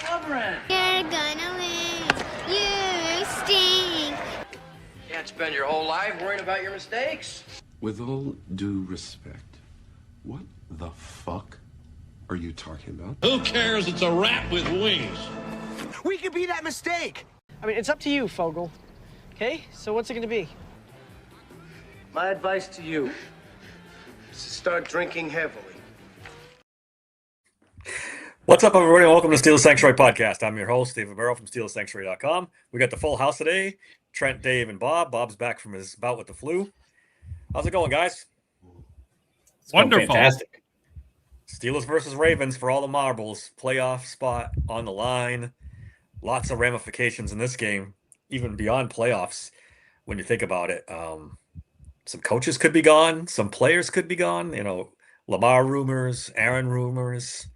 You're gonna win. You stink. Can't spend your whole life worrying about your mistakes. With all due respect, what the fuck are you talking about? Who cares? It's a rat with wings. We could be that mistake. I mean, it's up to you, Fogel. Okay, so what's it gonna be? My advice to you is to start drinking heavily. What's up, everybody? Welcome to Steel Sanctuary Podcast. I'm your host, David Barrow from SteelSanctuary.com. We got the full house today. Trent, Dave, and Bob. Bob's back from his bout with the flu. How's it going, guys? It's wonderful. Fantastic. Steelers versus Ravens for all the marbles. Playoff spot on the line. Lots of ramifications in this game, even beyond playoffs, when you think about it. Some coaches could be gone. Some players could be gone. You know, Lamar rumors, Aaron rumors.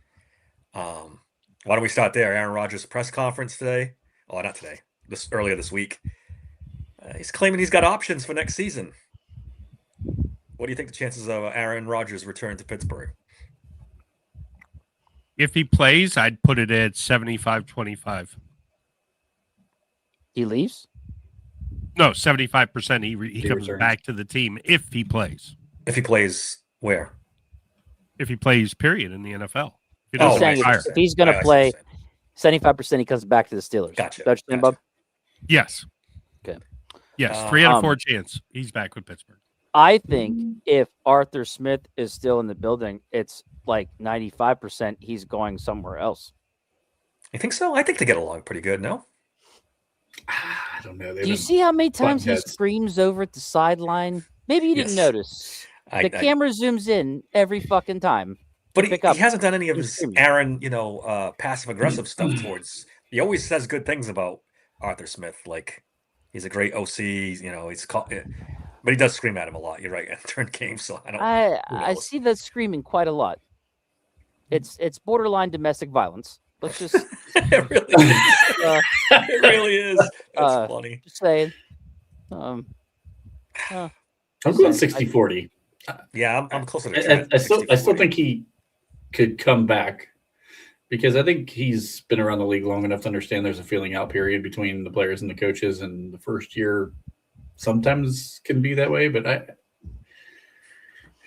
Why don't we start there? Aaron Rodgers' press conference today. Oh, not today. Earlier this week. He's claiming he's got options for next season. What do you think the chances of Aaron Rodgers' return to Pittsburgh? If he plays, I'd put it at 75-25. He leaves? No, 75%. He comes returns. back to the team if he plays. If he plays where? If he plays, period, in the NFL. He Oh, doesn't Saying retire. if he's going to play 75%, he comes back to the Steelers. Gotcha. Do you understand, Bob? Yes. Okay. Yes, 3 out of 4 chance. He's back with Pittsburgh. I think if Arthur Smith is still in the building, it's like 95% he's going somewhere else. You think so? I think they get along pretty good, no? I don't know. Do you see how many times he screams over at the sideline? Maybe you didn't notice. The camera zooms in every fucking time. But he hasn't done any of his Aaron, passive-aggressive stuff towards. He always says good things about Arthur Smith. Like, he's a great OC, he's called. But he does scream at him a lot. You're right, during games. So I see that screaming quite a lot. It's borderline domestic violence. Let's just. It really is. It really is. That's funny. Just saying. I'm going 60-40. Yeah, I'm closer to Trent. I still think he could come back because I think he's been around the league long enough to understand there's a feeling out period between the players and the coaches, and the first year sometimes can be that way. But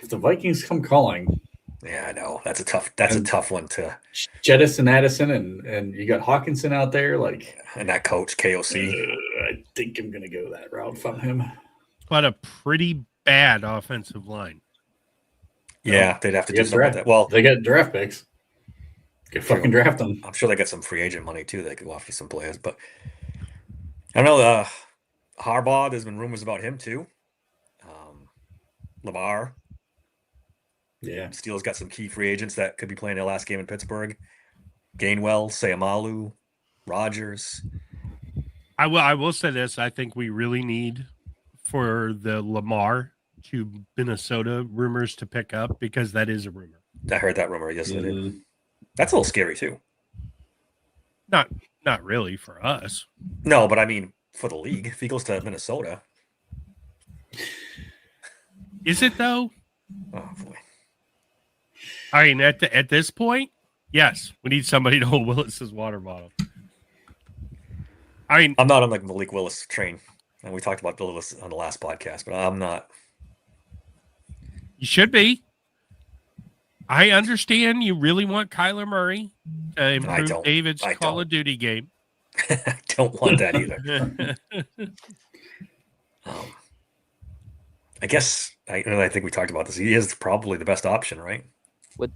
if the Vikings come calling, yeah, I know that's a tough one to jettison Addison, and you got Hawkinson out there, and that coach KOC. I think I'm gonna go that route from him. But a pretty bad offensive line. Yeah, they'd have to do something with that. Well, they got draft picks. Could fucking draft them. I'm sure they got some free agent money too. They could go after some players, but I don't know. Harbaugh, there's been rumors about him too. Lamar. Yeah. Steelers got some key free agents that could be playing their last game in Pittsburgh. Gainwell, Sayamalu, Rodgers. I will say this. I think we really need for the Lamar to Minnesota rumors to pick up, because that is a rumor. I heard that rumor yesterday. Mm-hmm. That's a little scary too. Not really for us. No, but I mean for the league. If he goes to Minnesota. Is it though? Oh boy. I mean, at this point, yes, we need somebody to hold Willis's water bottle. I mean, I'm not on the Malik Willis train, and we talked about Willis on the last podcast, but I'm not. You should be. I understand you really want Kyler Murray to improve David's Call of Duty game. I don't want that either. I guess I think we talked about this. He is probably the best option, right? With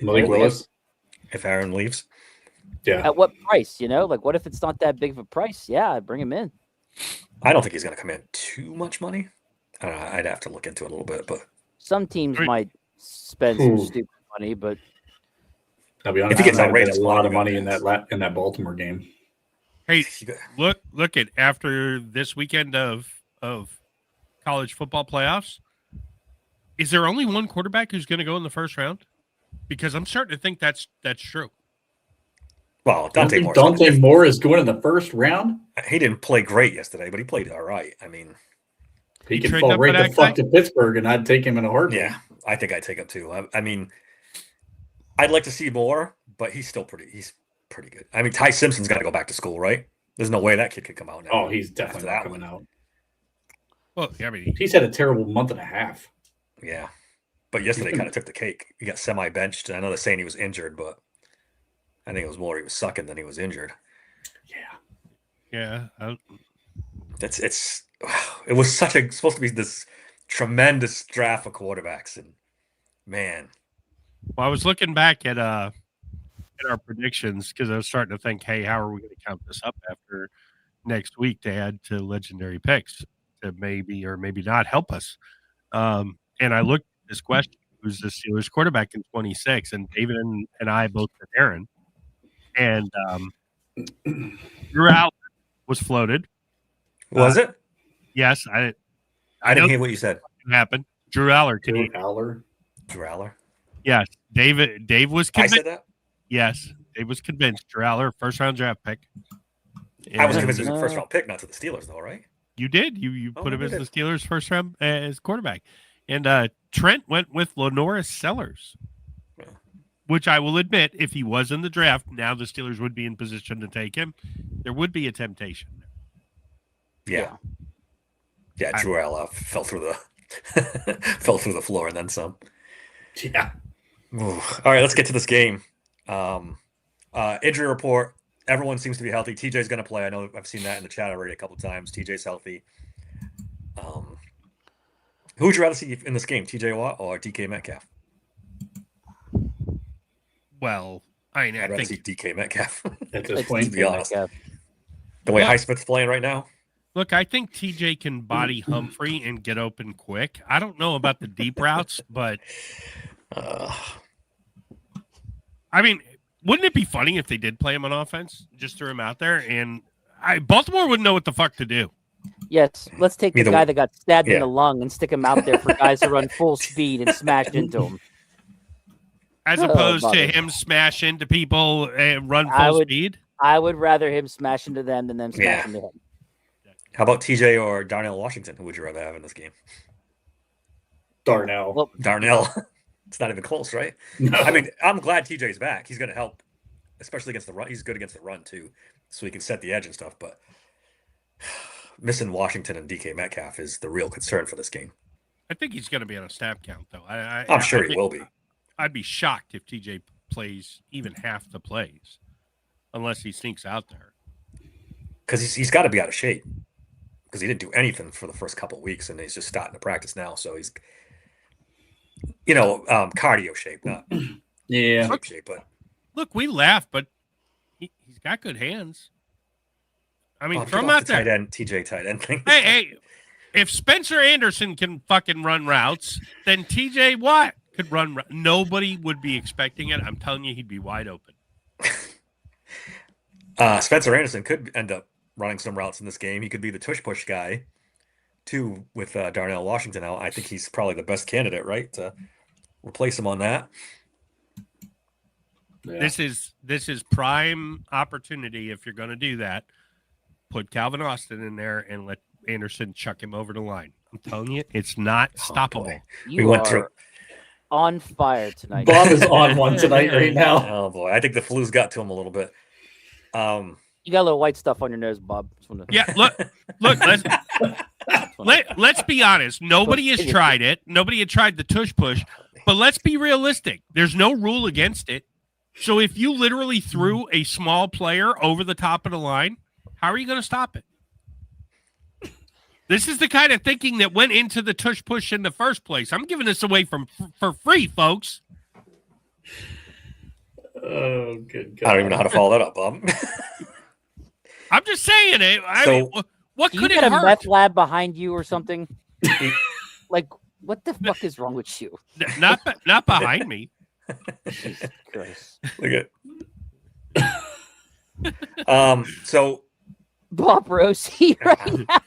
Malik Willis, if Aaron leaves, yeah. At what price? What if it's not that big of a price? Yeah, bring him in. I don't think he's going to come in too much money. I don't know. I'd have to look into it a little bit, but some teams might spend some stupid money. But I'll be honest, if he gets outrageous a lot of money in that Baltimore game. Hey, look at after this weekend of college football playoffs. Is there only one quarterback who's going to go in the first round? Because I'm starting to think that's true. Well, Dante Moore is going in the first round. He didn't play great yesterday, but he played all right. I mean, he can fall right the fuck to Pittsburgh, and I'd take him in a heartbeat. Yeah, I think I'd take him too. I mean, I'd like to see more, but he's pretty good. I mean, Ty Simpson's got to go back to school, right? There's no way that kid could come out now. Oh, he's definitely not coming out. Well, I mean, he's had a terrible month and a half. Yeah. But yesterday kind of took the cake. He got semi-benched. I know they're saying he was injured, but I think it was more he was sucking than he was injured. Yeah. It was supposed to be this tremendous draft of quarterbacks, and man. Well, I was looking back at our predictions because I was starting to think, hey, how are we going to count this up after next week to add to legendary picks to maybe or maybe not help us? And I looked at this question: who's the Steelers quarterback in 26? And David and I both said Aaron, and Drew Allen was floated. Was it? Yes, I didn't hear what you said. What happened? Drew Aller. Drew Aller. Yes, Dave was convinced. I said that. Yes, Dave was convinced. Drew Aller, first round draft pick. I was convinced it was a first round pick, not to the Steelers, though, right? You did. You put him as the Steelers' first round as quarterback, and Trent went with Lenora Sellers, which I will admit, if he was in the draft, now the Steelers would be in position to take him. There would be a temptation. Yeah. Drew Aller fell through the floor and then some. Yeah. Ooh. All right, let's get to this game. Injury report. Everyone seems to be healthy. TJ's going to play. I know I've seen that in the chat already a couple of times. TJ's healthy. Who would you rather see in this game, TJ Watt or DK Metcalf? Well, I'd rather see DK Metcalf at this point. To be honest, the way Highsmith's playing right now. Look, I think TJ can body Humphrey and get open quick. I don't know about the deep routes, but I mean, wouldn't it be funny if they did play him on offense? Just threw him out there, and Baltimore wouldn't know what the fuck to do. Yes, let's take the guy that got stabbed in the lung and stick him out there for guys to run full speed and smash into him. As opposed to him smash into people and run full speed? I would rather him smash into them than them smash into him. How about TJ or Darnell Washington? Who would you rather have in this game? Darnell. Well, Darnell. It's not even close, right? No. I mean, I'm glad TJ's back. He's going to help, especially against the run. He's good against the run, too, so he can set the edge and stuff. But missing Washington and DK Metcalf is the real concern for this game. I think he's going to be on a snap count, though. I'm sure he will be. I'd be shocked if TJ plays even half the plays, unless he sneaks out there. Because he's got to be out of shape. Because he didn't do anything for the first couple of weeks, and he's just starting to practice now. So he's, cardio shape, not shape. But look, we laugh, but he's got good hands. I mean, from out out there, TJ tight end thing. Hey, if Spencer Anderson can fucking run routes, then TJ Watt could run. Nobody would be expecting it. I'm telling you, he'd be wide open. Spencer Anderson could end up running some routes in this game. He could be the tush push guy, too, with Darnell Washington out. I think he's probably the best candidate, right, to replace him on that. Yeah. This is prime opportunity if you're going to do that. Put Calvin Austin in there and let Anderson chuck him over the line. I'm telling you, it's not stoppable. We went through on fire tonight. Bob is on one tonight right now. Oh boy, I think the flu's got to him a little bit. You got a little white stuff on your nose, Bob. Yeah, look. Let's be honest. Nobody has tried it. Nobody had tried the tush push. But let's be realistic. There's no rule against it. So if you literally threw a small player over the top of the line, how are you going to stop it? This is the kind of thinking that went into the tush push in the first place. I'm giving this away for free, folks. Oh, good God. I don't even know how to follow that up, Bob. I'm just saying it. I mean, what could it hurt? You got a meth lab behind you or something? Like, what the fuck is wrong with you? Not behind me. Jesus Christ. Look at. So Bob Rosie right now.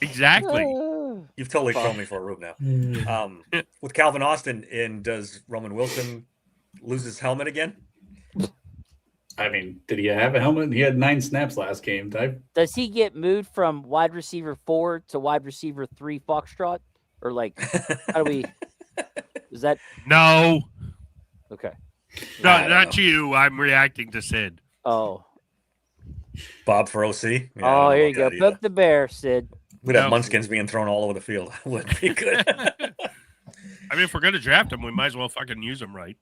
Exactly. You've totally thrown me for a loop now. With Calvin Austin in, does Roman Wilson lose his helmet again? I mean, did he have a helmet? He had 9 snaps last game. Does he get moved from wide receiver 4 to wide receiver 3 Foxtrot? Or like, how do we... Is that... No. Okay. No, not you. I'm reacting to Sid. Oh. Bob for OC. Yeah, oh, here you go. Poke the bear, Sid. We'd have Munchkins being thrown all over the field. Wouldn't be good. I mean, if we're going to draft him, we might as well fucking use him right.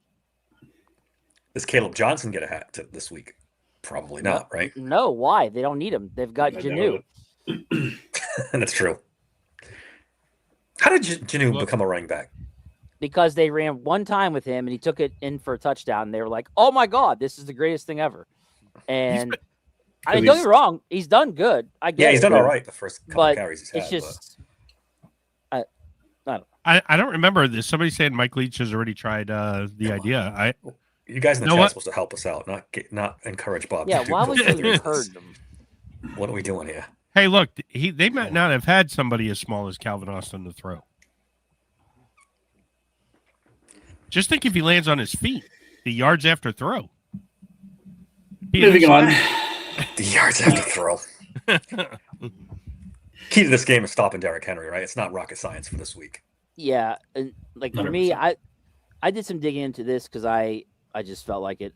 Does Caleb Johnson get a hat this week? Probably not, right? No, why? They don't need him. They've got Janu. That's true. How did Janu become a running back? Because they ran one time with him and he took it in for a touchdown. And they were like, oh my God, this is the greatest thing ever. And I mean, don't get me wrong, he's done good. He's done all right the first couple of carries he's had. It's just, I don't know. I don't remember this. Somebody saying Mike Leach has already tried the idea. You guys in the chat are supposed to help us out, not encourage Bob. Yeah, why would you encourage them? What are we doing here? Hey, look, they might not have had somebody as small as Calvin Austin to throw. Just think if he lands on his feet, the yards after throw. Moving on. The yards after throw. Key to this game is stopping Derrick Henry, right? It's not rocket science for this week. Yeah, and like for 100%. Me, I did some digging into this because I just felt like it.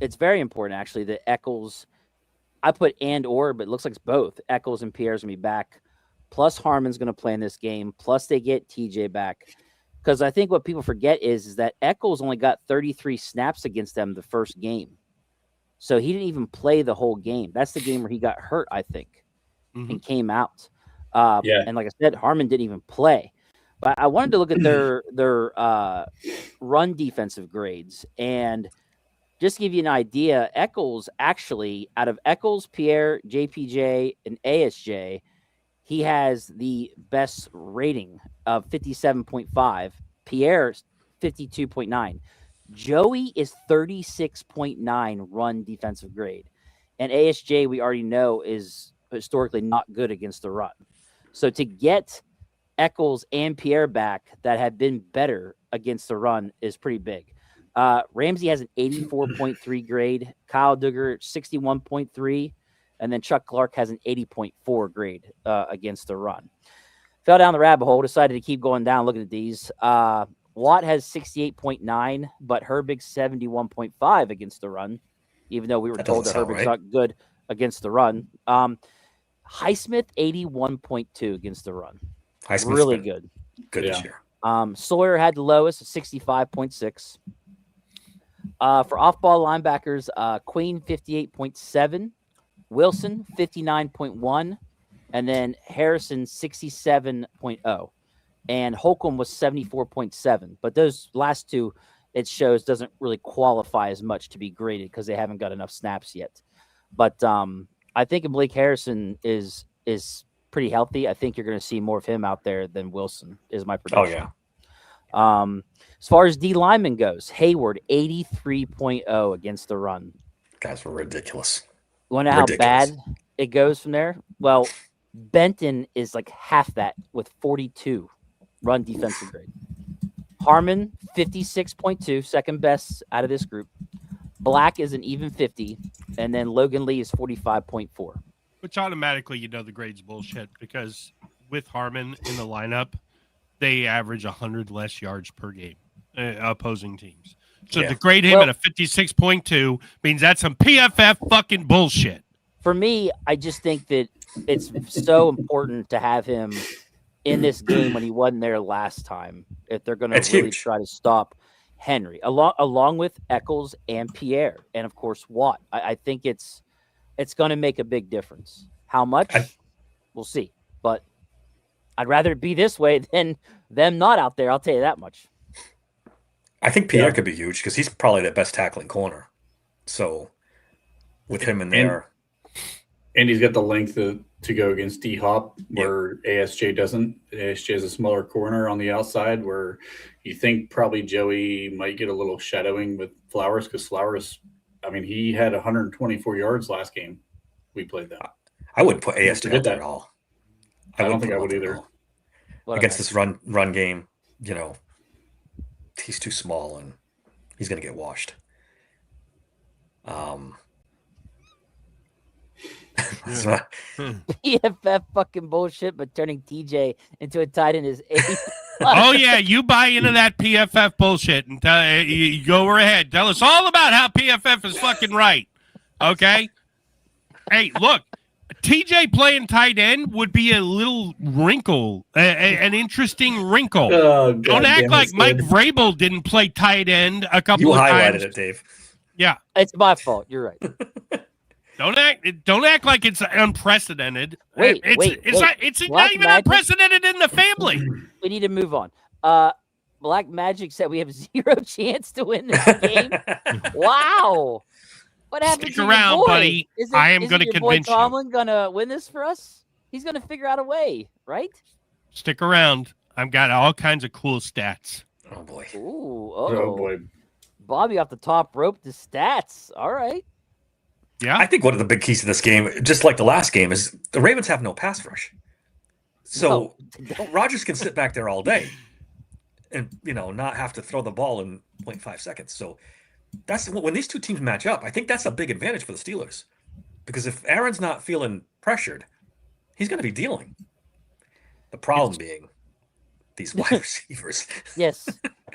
It's very important actually that Eccles. I put or, but it looks like it's both. Eccles and Pierre's gonna be back. Plus Harmon's gonna play in this game. Plus they get TJ back. Because I think what people forget is that Eccles only got 33 snaps against them the first game. So he didn't even play the whole game. That's the game where he got hurt, I think, and came out. And like I said, Harmon didn't even play. But I wanted to look at their run defensive grades. And just to give you an idea, Eccles actually, out of Eccles, Pierre, JPJ, and ASJ, he has the best rating of 57.5. Pierre's 52.9. Joey is 36.9 run defensive grade. And ASJ, we already know, is historically not good against the run. So to get Eccles and Pierre back that have been better against the run is pretty big. Ramsey has an 84.3 grade. Kyle Duggar, 61.3. And then Chuck Clark has an 80.4 grade against the run. Fell down the rabbit hole, decided to keep going down looking at these. Watt has 68.9, but Herbig's 71.5 against the run, even though we were told that Herbig's not good against the run. Highsmith, 81.2 against the run. Highsmith's really good. Good this year. Sawyer had the lowest, 65.6. For off-ball linebackers, Queen, 58.7. Wilson, 59.1. And then Harrison, 67.0. And Holcomb was 74.7. But those last two, it shows, doesn't really qualify as much to be graded because they haven't got enough snaps yet. But I think Blake Harrison is pretty healthy. I think you're going to see more of him out there than Wilson is my prediction. Oh, yeah. As far as D lineman goes, Hayward, 83.0 against the run. Guys were ridiculous. You want to know how bad it goes from there? Well, Benton is like half that with 42 run defensive grade. Harmon, 56.2, second best out of this group. Black is an even 50, and then Logan Lee is 45.4. Which automatically, the grade's bullshit because with Harmon in the lineup, they average 100 less yards per game, opposing teams. So to grade him at a 56.2 means that's some PFF fucking bullshit. For me, I just think that it's so important to have him in this game when he wasn't there last time if they're going to really try to stop Henry, along with Eccles and Pierre, and of course Watt. I think it's going to make a big difference. How much? We'll see. But I'd rather it be this way than them not out there. I'll tell you that much. I think Pierre could be huge because he's probably the best tackling corner. So with him in there. And he's got the length to go against D-Hop where ASJ doesn't. ASJ is a smaller corner on the outside where you think probably Joey might get a little shadowing with Flowers because Flowers, he had 124 yards last game. We played that. I wouldn't put ASJ out there at all. I don't think I would either. Against this run game, he's too small and he's going to get washed. PFF fucking bullshit, but turning TJ into a tight end is Oh yeah, you buy into that PFF bullshit and you go ahead. Tell us all about how PFF is fucking right. Okay. Hey, look, TJ playing tight end would be a little wrinkle, an interesting wrinkle. Oh, Don't act like Mike Vrabel didn't play tight end a couple You of highlighted times. it, Dave. Yeah. It's my fault. You're right. Don't act like it's unprecedented. Wait. It's Black not even Magic? unprecedented in the family. We need to move on. Black Magic said we have 0 chance to win this game. Wow. What happened Stick to around, your boy? buddy. I am going to convince you. Tomlin gonna win this for us? He's gonna figure out a way, right? Stick around. I've got all kinds of cool stats. Oh boy. Ooh, Oh boy. Bobby off the top rope to stats. All right. Yeah. I think one of the big keys to this game, just like the last game, is the Ravens have no pass rush. So Rodgers can sit back there all day and, not have to throw the ball in 0.5 seconds. So that's when these two teams match up. I think that's a big advantage for the Steelers because if Aaron's not feeling pressured, he's going to be dealing. The problem being these wide receivers. Yes.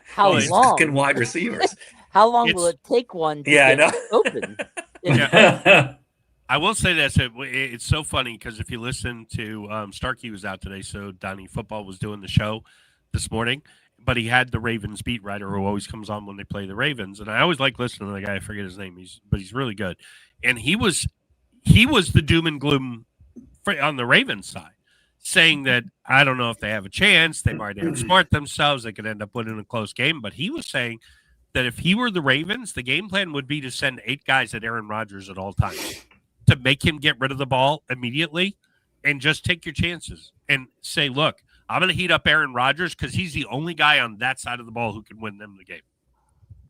How These long? fucking wide receivers. How long will it take one to I get know. open? I will say this. It's so funny because if you listen to Starkey was out today, so Donnie Football was doing the show this morning, but he had the Ravens beat writer who always comes on when they play the Ravens, and I always like listening to the guy. I forget his name, but he's really good, and he was the doom and gloom on the Ravens side, saying that I don't know if they have a chance. They might outsmart themselves. They could end up winning a close game, but he was saying that if he were the Ravens, the game plan would be to send 8 guys at Aaron Rodgers at all times to make him get rid of the ball immediately and just take your chances and say, look, I'm going to heat up Aaron Rodgers because he's the only guy on that side of the ball who can win them the game.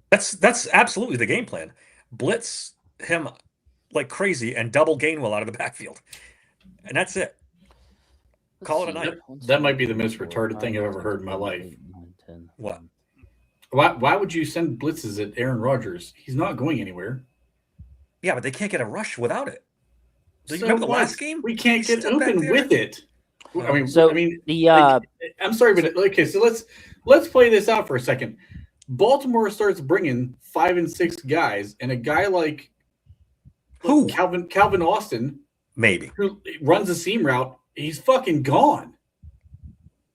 That's absolutely the game plan. Blitz him like crazy and double Gainwell out of the backfield. And that's it. Call it a night. That might be the most retarded thing I've ever heard in my life. What? Why would you send blitzes at Aaron Rodgers? He's not going anywhere. Yeah, but they can't get a rush without it. Do you So remember the what? last game? We can't get Stood back open there. with it. I mean, I'm sorry, but okay. So let's play this out for a second. Baltimore starts bringing 5 and 6 guys, and a guy like Who? Calvin Austin, Maybe. who runs a seam route, he's fucking gone.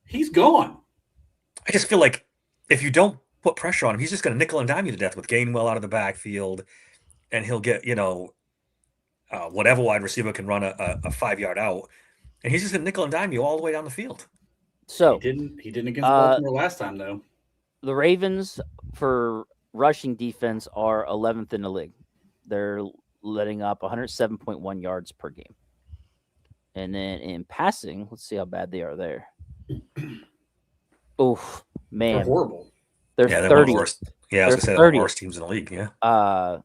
He's gone. I just feel like if you don't put pressure on him, he's just going to nickel and dime you to death with Gainwell out of the backfield, and he'll get whatever wide receiver can run a 5-yard out, and he's just going to nickel and dime you all the way down the field. So He didn't against Baltimore last time though. the Ravens for rushing defense are 11th in the league. They're letting up 107.1 yards per game. And then in passing, let's see how bad they are there. Oof, man. They're horrible. They're They're one of 30. the worst. Yeah, I was going to say they're the 30th. worst teams in the league. Yeah.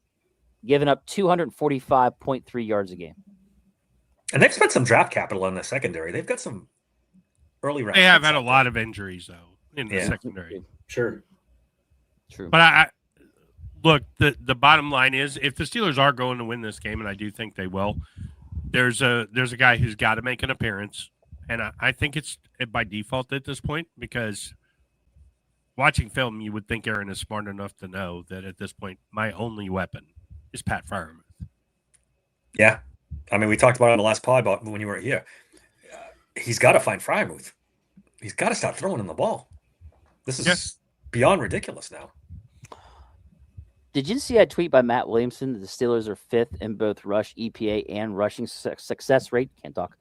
Giving up 245.3 yards a game. And they've spent some draft capital in the secondary. They've got some early round. They have picks had a out lot of injuries, though, in the Yeah. secondary. Sure. True. But I look, the bottom line is if the Steelers are going to win this game, and I do think they will, there's a guy who's got to make an appearance. And I think it's by default at this point because watching film, you would think Aaron is smart enough to know that at this point, my only weapon is Pat Freiermuth. Yeah. I mean, we talked about it on the last pod about when you were here. He's got to find Freiermuth. He's got to stop throwing him the ball. This is beyond ridiculous now. Did you see a tweet by Matt Williamson that the Steelers are 5th in both rush EPA and rushing success rate? Can't talk.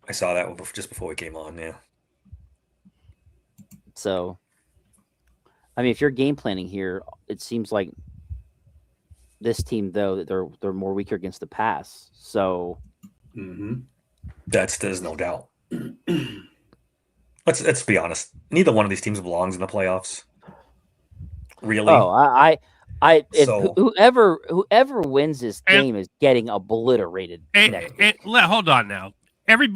I saw that just before we came on. Yeah. So, I mean, if you're game planning here, it seems like this team, though, they're more weaker against the pass. So, There's no doubt. Let's be honest. Neither one of these teams belongs in the playoffs. Really? Oh, So- whoever wins this game is getting obliterated. next week. Hold on now. Every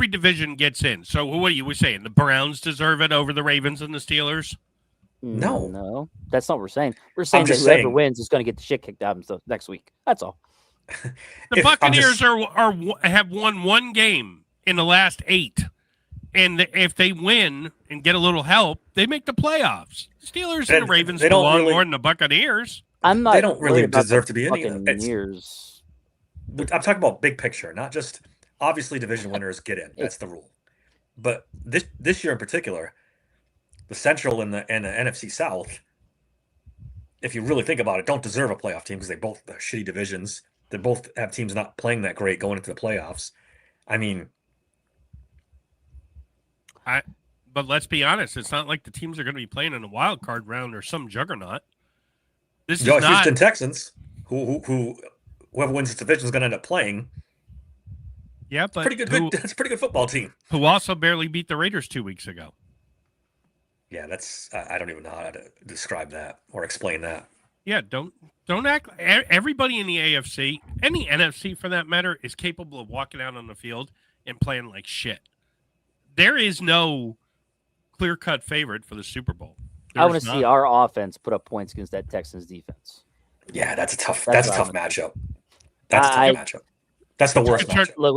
division gets in. So what are you saying? The Browns deserve it over the Ravens and the Steelers? No, that's not what we're saying. We're saying that just whoever saying- wins is going to get the shit kicked out of them next week. That's all. The Buccaneers have won one game in the last 8, And if they win and get a little help, they make the playoffs. Steelers and the Ravens they don't belong really- more than the Buccaneers. I'm not. They don't really worried about deserve the to be any of them. Buccaneers. I'm talking about big picture, not just obviously division winners get in. That's the rule. But this year in particular, the Central and the NFC South, if you really think about it, don't deserve a playoff team because they both are shitty divisions. They both have teams not playing that great going into the playoffs. I mean, but let's be honest, it's not like the teams are going to be playing in a wild card round or some juggernaut. This is not Houston Texans, who whoever wins this division is going to end up playing. Yeah, but That's a pretty good football team. Who also barely beat the Raiders 2 weeks ago. Yeah, that's I don't even know how to describe that or explain that. Yeah, don't act. Everybody in the AFC and the NFC, for that matter, is capable of walking out on the field and playing like shit. There is no clear-cut favorite for the Super Bowl. I want to see our offense put up points against that Texans defense. Yeah, that's a tough matchup. That's a tough matchup. That's the worst matchup. Look,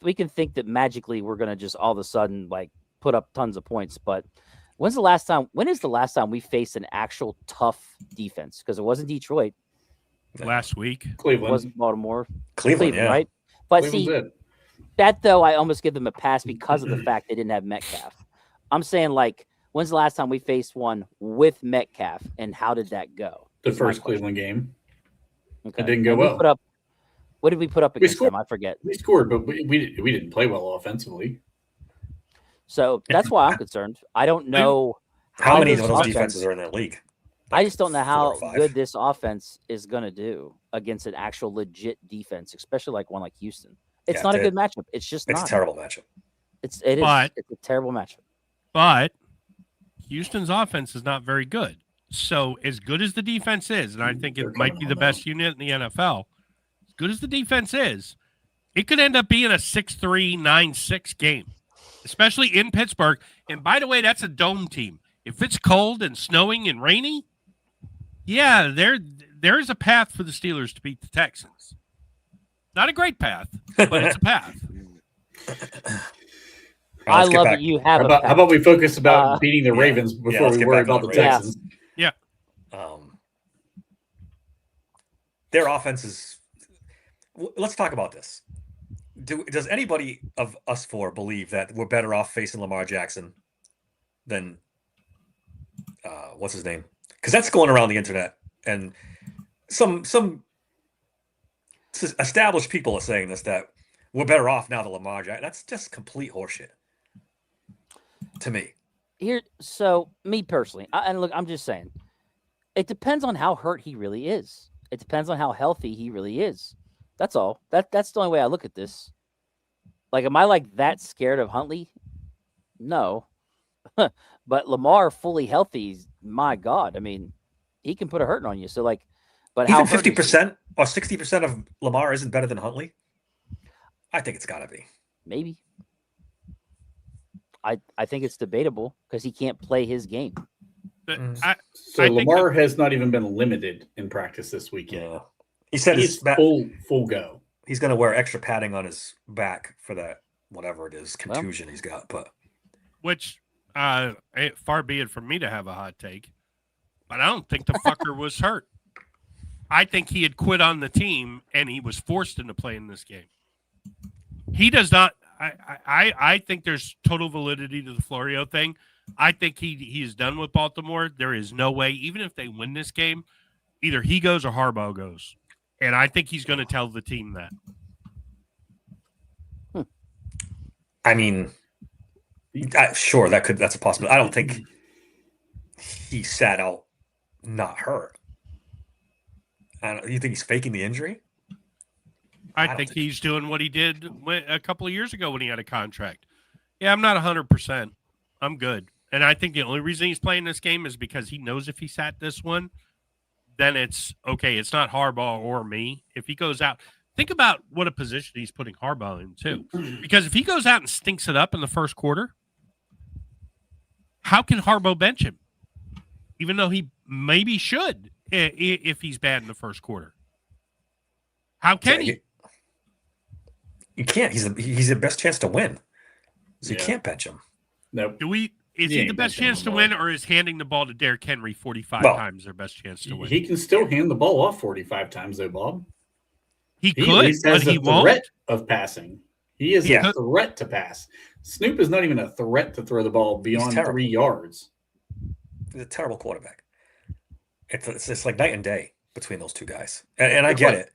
we can think that magically we're going to just all of a sudden like put up tons of points, but when is the last time we faced an actual tough defense? Because it wasn't Detroit last week. Cleveland. It wasn't Baltimore. Cleveland, yeah. Right? But Cleveland's see, that though, I almost give them a pass because of the fact they didn't have Metcalf. I'm saying, like, when's the last time we faced one with Metcalf, and how did that go? The first Cleveland game. Okay. It didn't go well. What did we put up against them? I forget. We scored, but we didn't play well offensively. So that's why I'm concerned. I don't know how many of those defenses are in the league. I just don't know how good this offense is going to do against an actual legit defense, especially like one like Houston. It's not a good matchup. It's just not. It's a terrible matchup. It's a terrible matchup. But Houston's offense is not very good. So as good as the defense is, and I think it might be the best unit in the NFL, as good as the defense is, it could end up being a 6-3, 9-6 game, especially in Pittsburgh. And by the way, that's a dome team. If it's cold and snowing and rainy, yeah, there's a path for the Steelers to beat the Texans. Not a great path, but it's a path. I love that you have. How about we focus about beating the Ravens before we worry about the Texans? Yeah. Their offense is. Let's talk about this. Does anybody of us four believe that we're better off facing Lamar Jackson than what's his name? Because that's going around the internet, and some established people are saying this, that we're better off now than Lamar Jackson. That's just complete horseshit to me. So me personally, and look, I'm just saying, it depends on how hurt he really is. It depends on how healthy he really is. That's all. That's the only way I look at this. Like, am I like that scared of Huntley? No. But Lamar fully healthy, my God. I mean, he can put a hurting on you. So like, but even how 50% or 60% of Lamar isn't better than Huntley? I think it's gotta be. Maybe. I think it's debatable because he can't play his game. So Lamar has not even been limited in practice this weekend. Yeah. He said he's full go. He's going to wear extra padding on his back for that, whatever it is, contusion he's got. But which, far be it from me to have a hot take, but I don't think the fucker was hurt. I think he had quit on the team and he was forced into playing this game. He does not. I think there's total validity to the Florio thing. I think he is done with Baltimore. There is no way, even if they win this game, either he goes or Harbaugh goes. And I think he's going to tell the team that. I mean, sure, that's a possibility. I don't think he sat out not hurt. You think he's faking the injury? I think he's doing what he did a couple of years ago when he had a contract. Yeah, I'm not 100%. I'm good. And I think the only reason he's playing this game is because he knows if he sat this one, then it's okay. It's not Harbaugh or me. If he goes out, think about what a position he's putting Harbaugh in too. Because if he goes out and stinks it up in the first quarter, how can Harbaugh bench him? Even though he maybe should if he's bad in the first quarter. How can he? You can't. He's the best chance to win. So you can't bench him. Nope. Is he the best chance to win, or is handing the ball to Derrick Henry 45 times their best chance to win? He can still hand the ball off 45 times, though, Bob. He at could, least has but he the won't. threat of passing. He is a threat to pass. Snoop is not even a threat to throw the ball beyond 3 yards. He's a terrible quarterback. It's like night and day between those two guys. And I get it.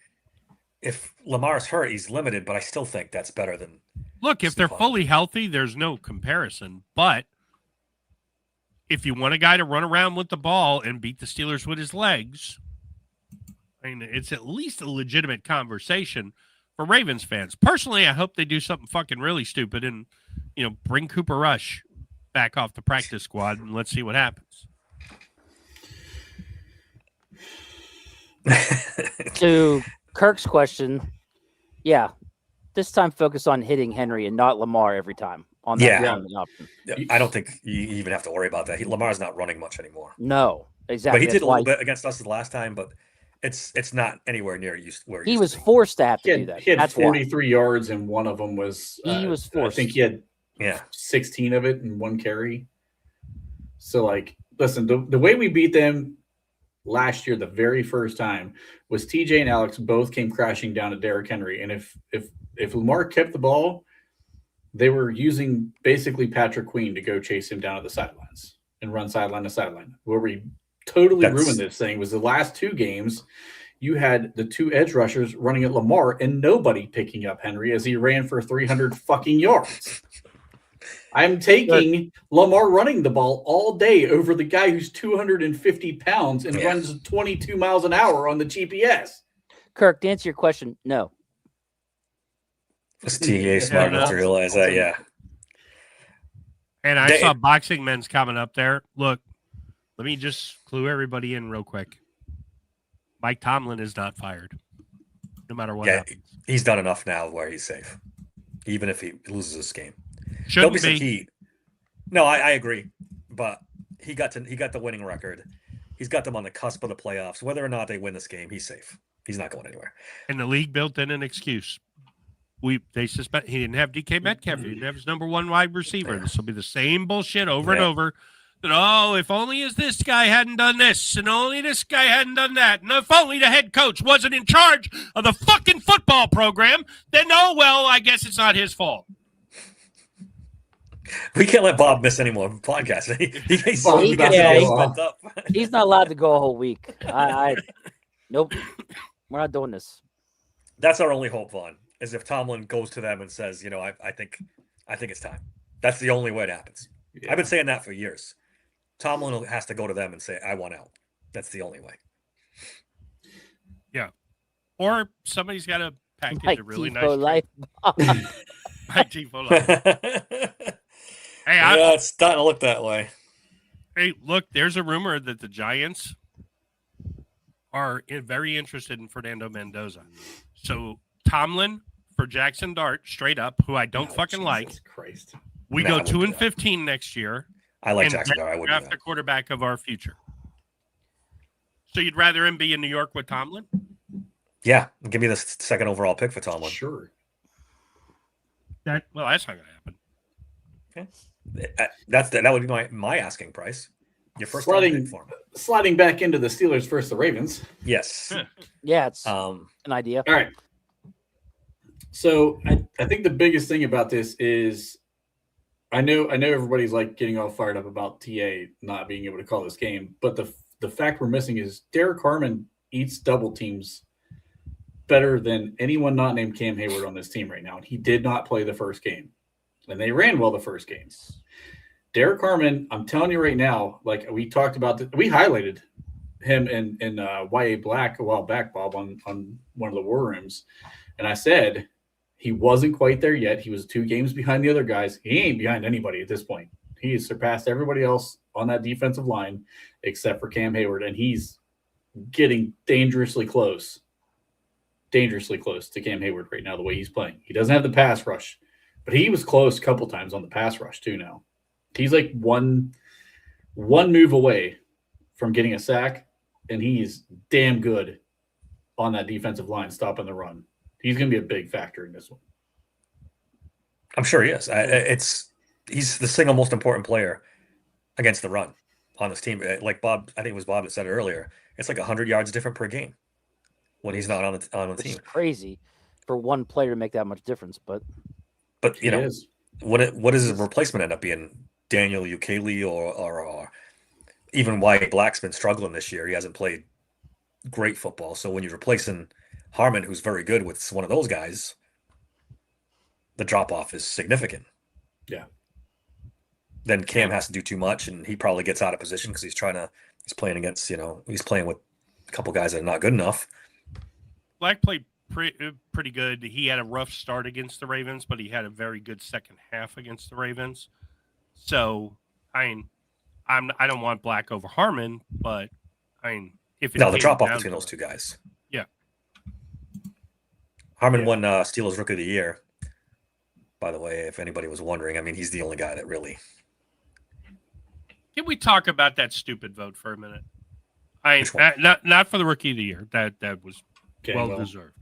If Lamar's hurt, he's limited, but I still think that's better than. Look, if they're fully healthy, there's no comparison. But if you want a guy to run around with the ball and beat the Steelers with his legs, I mean, it's at least a legitimate conversation for Ravens fans. Personally, I hope they do something fucking really stupid and, bring Cooper Rush back off the practice squad and let's see what happens. To Kirk's question, this time focus on hitting Henry and not Lamar every time on that option. I don't think you even have to worry about that. Lamar's not running much anymore. No, exactly. But he did a little bit against us the last time, but it's not anywhere near where he was forced to have to do that. He had That's 43 yards, and one of them was he was forced. I think he had 16 of it in one carry. So, listen, the way we beat them last year, the very first time, was TJ and Alex both came crashing down to Derrick Henry. And if Lamar kept the ball, they were using basically Patrick Queen to go chase him down at the sidelines and run sideline to sideline. Where we totally ruined this thing was the last 2 games. You had the 2 edge rushers running at Lamar and nobody picking up Henry as he ran for 300 fucking yards. I'm taking Lamar running the ball all day over the guy who's 250 pounds and runs 22 miles an hour on the GPS. Kirk, to answer your question, no. Was TA smart enough to realize that? Yeah. And I saw Boxing Men's coming up there. Look, let me just clue everybody in real quick. Mike Tomlin is not fired, no matter what happens. He's done enough now where he's safe, even if he loses this game. Shouldn't be some heat. No, I agree, but he got the winning record. He's got them on the cusp of the playoffs. Whether or not they win this game, he's safe. He's not going anywhere. And the league built in an excuse. They suspect he didn't have DK Metcalf. He didn't have his number 1 wide receiver. This will be the same bullshit over and over. That, if only this guy hadn't done this, and only this guy hadn't done that, and if only the head coach wasn't in charge of the fucking football program, then I guess it's not his fault. We can't let Bob miss any more podcasts. He's not allowed to go a whole week. Nope. We're not doing this. That's our only hope, Vaughn, is if Tomlin goes to them and says, I think it's time. That's the only way it happens. Yeah. I've been saying that for years. Tomlin has to go to them and say, I want out. That's the only way. Yeah. Or somebody's got to package Mike a really Tifo nice Mike Tifo life. Hey, it's starting to look that way. Hey, look, there's a rumor that the Giants are very interested in Fernando Mendoza. So Tomlin for Jackson Dart, straight up, who I don't fucking like. Christ. We go 2-15 next year. I like Jackson Dart. I would draft the quarterback of our future. So you'd rather him be in New York with Tomlin? Yeah, give me the 2nd overall pick for Tomlin. Sure. That's not going to happen. Okay. That would be my asking price. Your first pick for him. Sliding back into the Steelers versus the Ravens. Yes. Yeah, it's an idea. All right. So I think the biggest thing about this is I know everybody's getting all fired up about TA not being able to call this game, but the fact we're missing is Derek Harmon eats double teams better than anyone not named Cam Hayward on this team right now. And he did not play the first game. And they ran well the first game. Derek Harmon, I'm telling you right now, we talked about we highlighted him in YA Black a while back, Bob, on one of the war rooms. And I said he wasn't quite there yet. He was 2 games behind the other guys. He ain't behind anybody at this point. He has surpassed everybody else on that defensive line except for Cam Hayward. And he's getting dangerously close to Cam Hayward right now, the way he's playing. He doesn't have the pass rush, but he was close a couple times on the pass rush too now. He's one move away from getting a sack, and he's damn good on that defensive line stopping the run. He's going to be a big factor in this one. I'm sure he is. he's the single most important player against the run on this team. Like Bob, I think it was Bob that said it earlier. It's like 100 yards different per game when he's not on the Which team. is crazy for one player to make that much difference. But you know, what does his replacement end up being? Daniel Ukele or even Wyatt Black's been struggling this year. He hasn't played great football. So when you're replacing Harmon, who's very good, with one of those guys, the drop off is significant. Yeah. Then Cam has to do too much, and he probably gets out of position because he's playing against, he's playing with a couple guys that are not good enough. Black played pretty good. He had a rough start against the Ravens, but he had a very good second half against the Ravens. So, I don't want Black over Harmon, but if it the drop off between those two guys. Yeah. Harmon won Steelers Rookie of the Year. By the way, if anybody was wondering, he's the only guy that really. Can we talk about that stupid vote for a minute? Not for the Rookie of the Year. That was well deserved.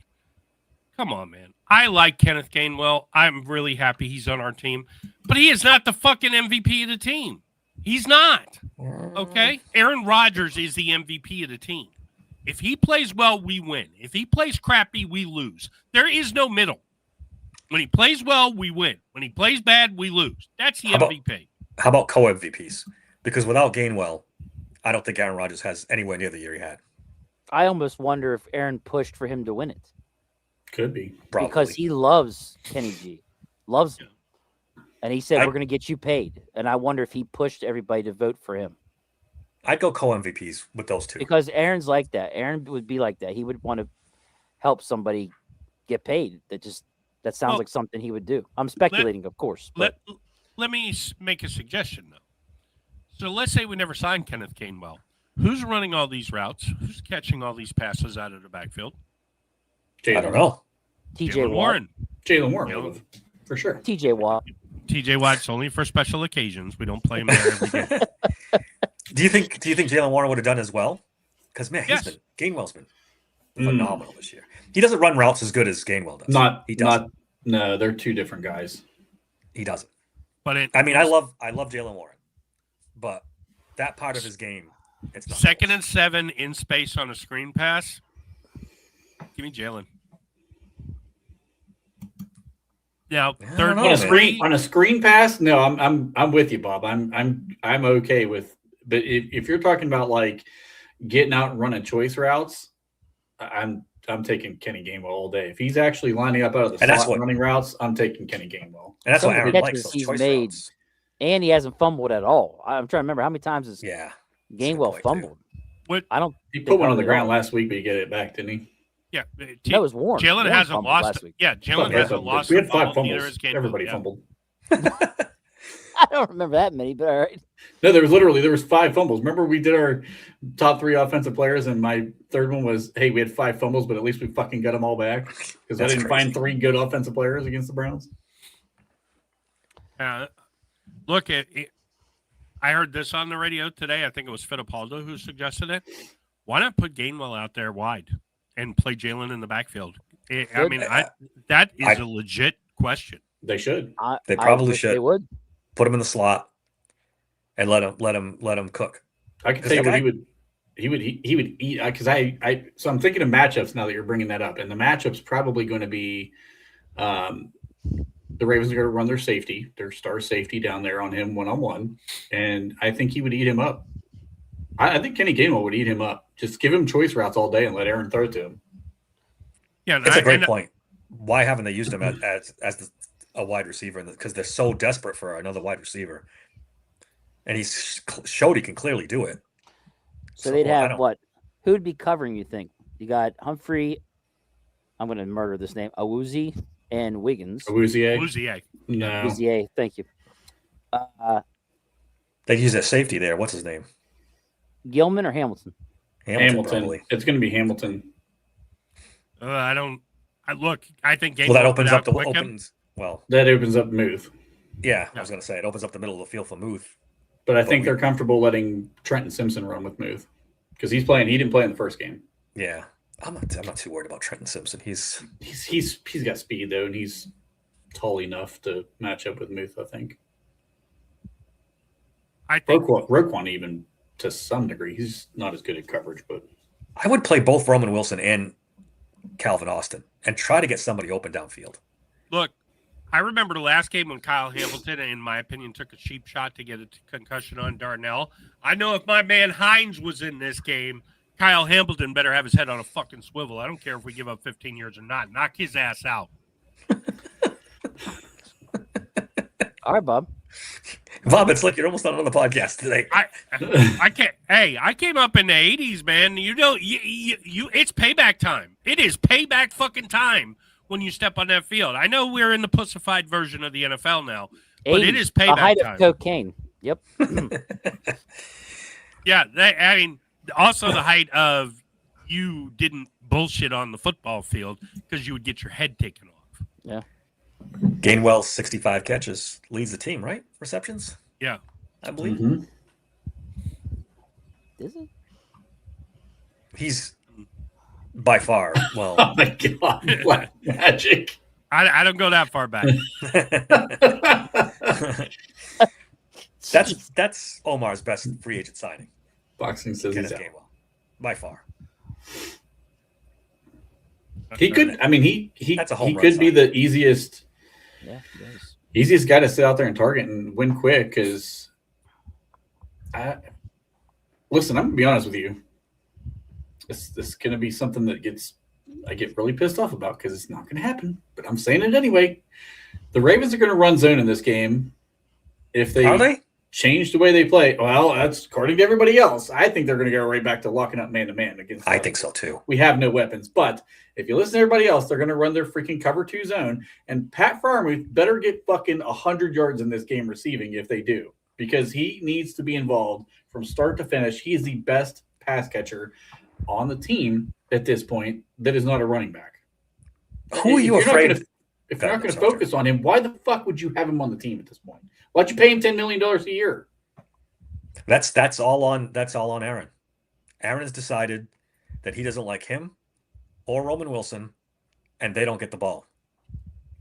Come on, man. I like Kenneth Gainwell. I'm really happy he's on our team, but he is not the fucking MVP of the team. He's not. Okay? Aaron Rodgers is the MVP of the team. If he plays well, we win. If he plays crappy, we lose. There is no middle. When he plays well, we win. When he plays bad, we lose. That's the MVP. How about co-MVPs? Because without Gainwell, I don't think Aaron Rodgers has anywhere near the year he had. I almost wonder if Aaron pushed for him to win it. Could be. Probably. Because he loves Kenny G. Loves him. And he said, we're going to get you paid. And I wonder if he pushed everybody to vote for him. I'd go co-MVPs with those two. Because Aaron's like that. Aaron would be like that. He would want to help somebody get paid. That sounds like something he would do. I'm speculating, of course. But. Let me make a suggestion, though. So let's say we never signed Kenneth Gainwell. Who's running all these routes? Who's catching all these passes out of the backfield? I don't know. TJ Warren. Jalen Warren, for sure. TJ Watt. TJ Watt's only for special occasions. We don't play him there every game. Do you think Jalen Warren would have done as well? Because Gainwell's been phenomenal this year. He doesn't run routes as good as Gainwell does. No, they're two different guys. He doesn't. But I love Jalen Warren, but that part of his game, it's not. 2nd and 7 in space on a screen pass. Give me Jalen. Now, third on a screen pass. No, I'm with you, Bob. I'm okay with. But if you're talking about like getting out and running choice routes, I'm taking Kenny Gainwell all day. If he's actually lining up out of the slot running routes, I'm taking Kenny Gainwell. And that's what Aaron likes, those choice routes. And he hasn't fumbled at all. I'm trying to remember how many times has Gainwell fumbled. He put one on the ground last week, but he get it back, didn't he? Yeah, that was Warren. Jalen hasn't lost. Jalen hasn't lost. We had 5 fumbles. Everybody fumbled. I don't remember that many, but all right. No, there was 5 fumbles. Remember we did our top 3 offensive players, and my third one was, hey, we had 5 fumbles, but at least we fucking got them all back because I didn't find 3 good offensive players against the Browns. Look, I heard this on the radio today. I think it was Fittipaldo who suggested it. Why not put Gainwell out there wide and play Jalen in the backfield? That is a legit question. They should. They probably should. They would put him in the slot and let him cook. I can tell you what he would eat because so I'm thinking of matchups now that you're bringing that up, and the matchup's probably going to be the Ravens are going to run their star safety down there on him 1-on-1, and I think he would eat him up. I think Kenny Gainwell would eat him up. Just give him choice routes all day and let Aaron throw it to him. Yeah, that's a great point. Why haven't they used him as a wide receiver? Because they're so desperate for another wide receiver, and he's showed he can clearly do it. So they'd have what? Who'd be covering? You think you got Humphrey? I'm going to murder this name. Awuzie and Wiggins. Awuzie. No. Awuzie. Thank you. They use that safety there. What's his name? Gilman or Hamilton? Hamilton. Probably. It's going to be Hamilton. I think Gainwell that opens up the that opens up Muth. Yeah, I was going to say it opens up the middle of the field for Muth. But I think they're comfortable letting Trenton Simpson run with Muth because he's playing. He didn't play in the first game. Yeah, I'm not too worried about Trenton Simpson. He's got speed though, and he's tall enough to match up with Muth. I think. I think Roquan even to some degree. He's not as good at coverage, but I would play both Roman Wilson and Calvin Austin and try to get somebody open downfield. Look, I remember the last game when Kyle Hamilton, in my opinion, took a cheap shot to get a concussion on Darnell. I know if my man Hines was in this game, Kyle Hamilton better have his head on a fucking swivel. I don't care if we give up 15 years or not. Knock his ass out. All right, Bob. Bob, it's like you're almost not on the podcast today. I can't. Hey, I came up in the 80s, man. You know, you it's payback time. It is payback fucking time when you step on that field. I know we're in the pussified version of the NFL now, but it is payback the height time. Of cocaine. Yep. Yeah, I mean, also the height of you didn't bullshit on the football field because you would get your head taken off. Yeah. Gainwell, 65 catches, leads the team, right? Receptions? Yeah. I believe. Mm-hmm. Is it? He's by far, well. Oh my God, black magic. I don't go that far back. That's Omar's best free agent signing. Boxing says Kenneth he's out. Gainwell, by far. He could. I mean, he That's a home run could be sign. the easiest Yeah, he is. easiest guy to sit out there and target and win quick. Because, listen, I'm gonna be honest with you. This is gonna be something that I get really pissed off about because it's not gonna happen. But I'm saying it anyway. The Ravens are gonna run zone in this game. If they Are they? change the way they play, well, that's according to everybody else. I think they're going to go right back to locking up man to man against. I think so too. We have no weapons, but if you listen to everybody else, they're going to run their freaking cover 2 zone. And Pat Freiermuth better get fucking 100 yards in this game receiving if they do, because he needs to be involved from start to finish. He is the best pass catcher on the team at this point that is not a running back. Who are you afraid of? If you're not going to focus on him, why the fuck would you have him on the team at this point? Why'd you pay him $10 million a year? That's all on Aaron. Aaron has decided that he doesn't like him or Roman Wilson, and they don't get the ball.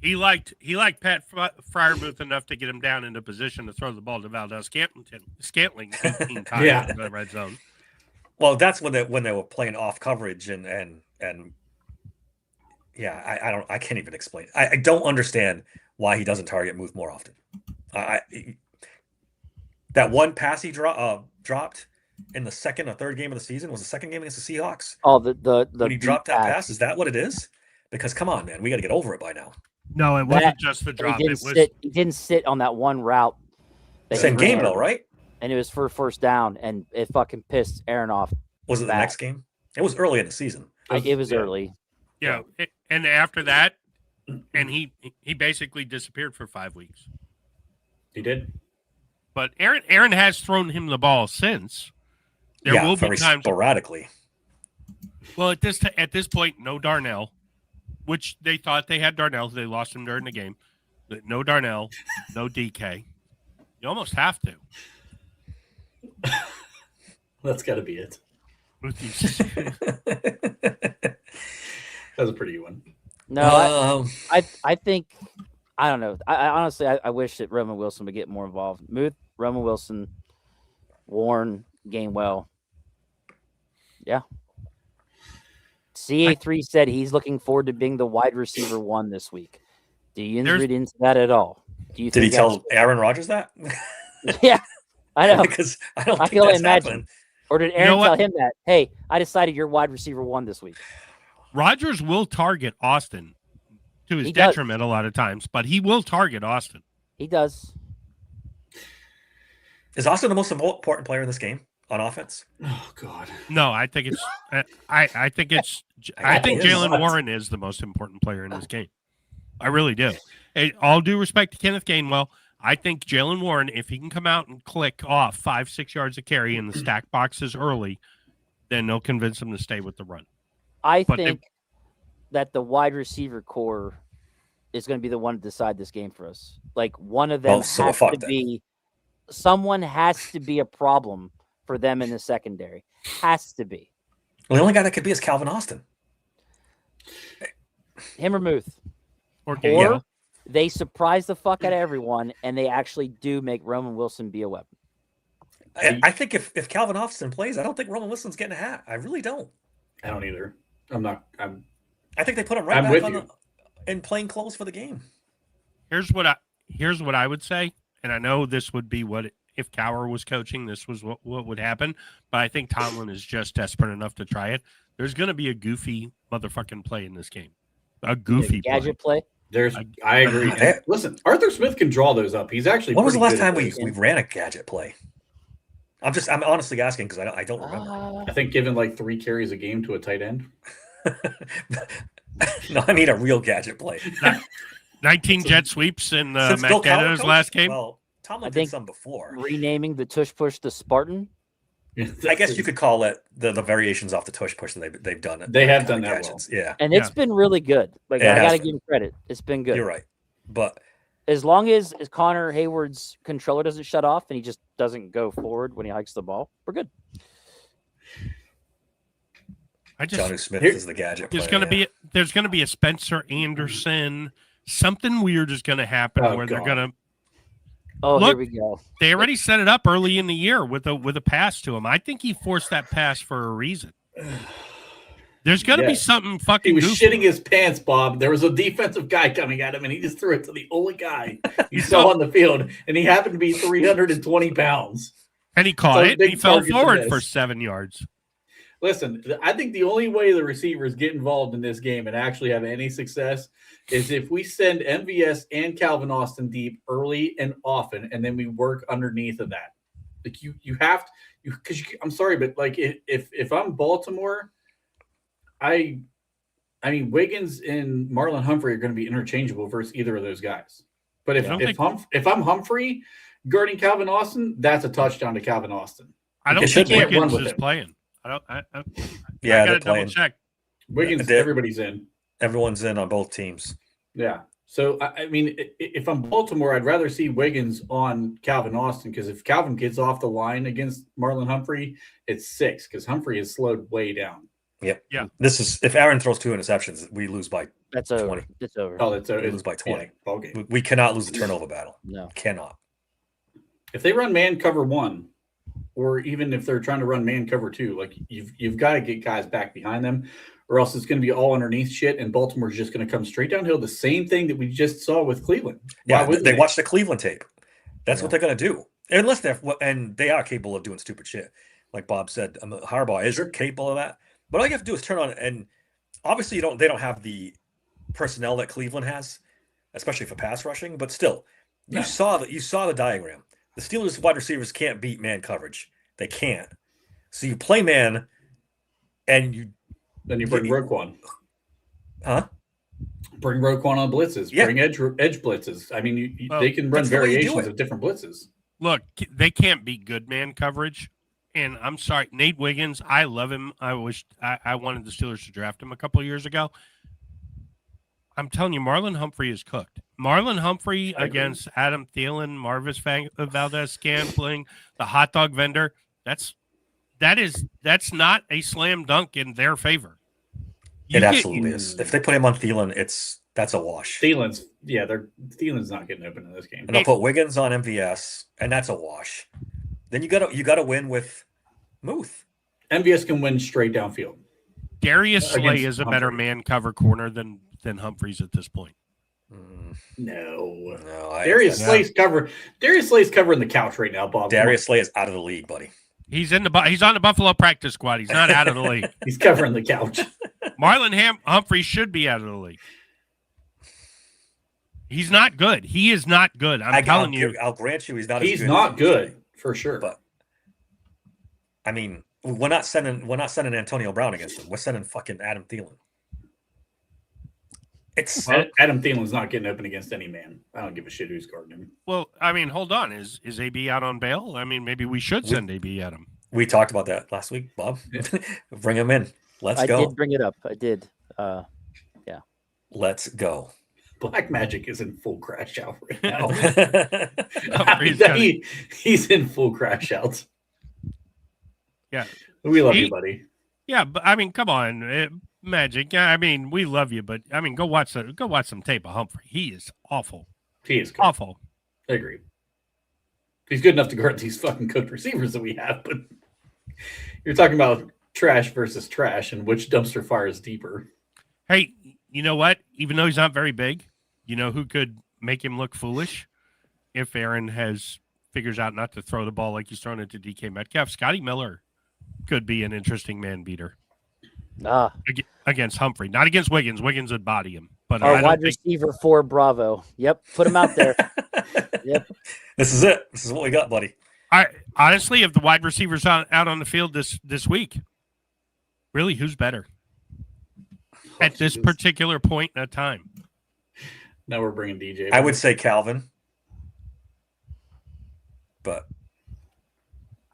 He liked Pat Freiermuth enough to get him down into position to throw the ball to Valdez Scantling 18 times in the red zone. Well, that's when they were playing off coverage and yeah, I can't even explain. I don't understand why he doesn't target Muth more often. That one pass he dropped in the second or third game of the season was the second game against the Seahawks. Oh, the when he dropped that pass, is that what it is? Because come on, man, we got to get over it by now. No, it wasn't just the drop. He didn't sit on that one route. Same game though, right? And it was for first down, and it fucking pissed Aaron off. Was it the next game? It was early in the season. It was early. Yeah, and after that, and he basically disappeared for 5 weeks. He did. But Aaron has thrown him the ball since. There will be times sporadically. Well, at this point, no Darnell, which they thought they had Darnell. They lost him during the game. No Darnell, no DK. You almost have to. That's got to be it. That's a pretty good one. No, I think I don't know. I honestly I wish that Roman Wilson would get more involved. Roman Wilson, Warren, Gainwell. Yeah. CA3 said he's looking forward to being the wide receiver 1 this week. Do you read into that at all? Did he tell Aaron Rodgers that? Yeah, I know. Because I don't think can only that's imagine. happening. Or did Aaron tell him that? Hey, I decided you're wide receiver 1 this week. Rodgers will target Austin to his detriment a lot of times, but he will target Austin. He does. Is Austin the most important player in this game on offense? Oh God. No, I think it's. I think Jalen Warren is the most important player in this game. I really do. Hey, all due respect to Kenneth Gainwell, I think Jalen Warren, if he can come out and click off 5-6 yards of carry in the stack boxes early, then they'll convince him to stay with the run. I think that the wide receiver core is going to be the one to decide this game for us. Like one of them someone has to be a problem for them in the secondary. Has to be. Well, the only guy that could be is Calvin Austin. Him or Muth. Or they surprise the fuck out of everyone, and they actually do make Roman Wilson be a weapon. I think if Calvin Austin plays, I don't think Roman Wilson's getting a hat. I really don't. I don't either. I think they put him right back on in plain clothes for the game. Here's what I would say, and I know this would be what if Cowher was coaching, this was what would happen. But I think Tomlin is just desperate enough to try it. There's going to be a goofy motherfucking play in this game. A goofy gadget play. I agree. Listen, Arthur Smith can draw those up. He's actually. When was the last time we ran a gadget play? I'm honestly asking because I don't remember. I think given like 3 carries a game to a tight end. No, I mean a real gadget play. 19 jet sweeps in Matt Canada's last game. Well, Tomlin did some before. Renaming the tush push the Spartan. I guess you could call it the variations off the tush push that they've done it. They have done that gadgets. Well. Yeah, and it's been really good. Like I got to give him credit. It's been good. You're right, but as long as Connor Hayward's controller doesn't shut off and he just doesn't go forward when he hikes the ball, we're good. Jonnu Smith is the gadget. There's going to be a Spencer Anderson. Something weird is going to happen where they're going to. Oh, here we go. They already set it up early in the year with a pass to him. I think he forced that pass for a reason. There's going to be something fucking. He was goofy. shitting his pants, Bob. There was a defensive guy coming at him, and he just threw it to the only guy he saw on the field, and he happened to be 320 pounds. And he caught it. He fell forward for 7 yards. Listen, I think the only way the receivers get involved in this game and actually have any success is if we send MVS and Calvin Austin deep early and often, and then we work underneath of that. Like you have to, because I'm sorry, but like if I'm Baltimore, I mean Wiggins and Marlon Humphrey are going to be interchangeable versus either of those guys. But if I'm Humphrey guarding Calvin Austin, that's a touchdown to Calvin Austin. I don't think Wiggins is playing. I gotta double check. Wiggins, everybody's in. Everyone's in on both teams. Yeah. So, I mean, if I'm Baltimore, I'd rather see Wiggins on Calvin Austin because if Calvin gets off the line against Marlon Humphrey, it's 6 because Humphrey is slowed way down. Yep. Yeah. This is if Aaron throws 2 interceptions, we lose by 20. Over. It's over. Oh, that's over. We lose by 20. Yeah, ball game. We cannot lose the turnover battle. No. Cannot. If they run man cover 1, or even if they're trying to run man cover 2, like you've got to get guys back behind them, or else it's going to be all underneath shit, and Baltimore's just going to come straight downhill. The same thing that we just saw with Cleveland. Yeah, they watched the Cleveland tape. That's what they're going to do, unless they are capable of doing stupid shit, like Bob said. Harbaugh is capable of that, but all you have to do is turn on, and obviously they don't have the personnel that Cleveland has, especially for pass rushing. But still, you saw the diagram. The Steelers wide receivers can't beat man coverage. They can't. So you play man, and then you bring Roquan. Huh? Bring Roquan on blitzes. Yeah. Bring edge blitzes. I mean, they can run variations of different blitzes. Look, they can't beat good man coverage. And I'm sorry, Nate Wiggins, I love him. I wanted the Steelers to draft him a couple of years ago. I'm telling you, Marlon Humphrey is cooked. Marlon Humphrey against Adam Thielen, Marvis Valdez-Scantling, the hot dog vendor. That's not a slam dunk in their favor. It absolutely is. If they put him on Thielen, that's a wash. Thielen's not getting open in this game. And they'll put Wiggins on MVS, and that's a wash. Then you gotta win with Muth. MVS can win straight downfield. Darius Slay is a better man cover corner than Humphreys at this point. No. Darius Slay's covering the couch right now, Bob. Darius Slay is out of the league, buddy. He's on the Buffalo practice squad. He's not out of the league. He's covering the couch. Marlon Humphrey should be out of the league. He's not good. He is not good. I'm telling you. I'll grant you, he's not. He's not good for sure. But I mean, we're not sending Antonio Brown against him. We're sending fucking Adam Thielen. Adam Thielen's not getting open against any man. I don't give a shit who's guarding him. Well, I mean, hold on. Is AB out on bail? I mean, maybe we should send AB at him. We talked about that last week, Bob. Bring him in. Let's go. I did bring it up. I did. Yeah. Let's go. Black Magic is in full crash out right now. He's in full crash out. Yeah. We love you, buddy. Yeah, but I mean, come on. Magic. I mean, we love you, but I mean, go watch some tape of Humphrey. He is awful. He is awful. I agree. He's good enough to guard these fucking cooked receivers that we have, but you're talking about trash versus trash and which dumpster fire is deeper. Hey, you know what? Even though he's not very big, you know who could make him look foolish if Aaron figures out not to throw the ball like he's thrown it to DK Metcalf? Scotty Miller could be an interesting man beater against Humphrey, not against Wiggins. Wiggins would body him. But our wide receiver for Bravo. Yep, put him out there. Yep, this is it. This is what we got, buddy. I honestly, if the wide receivers out on the field this week, really, who's better at this particular point in time? Now we're bringing DJ. I would say Calvin, but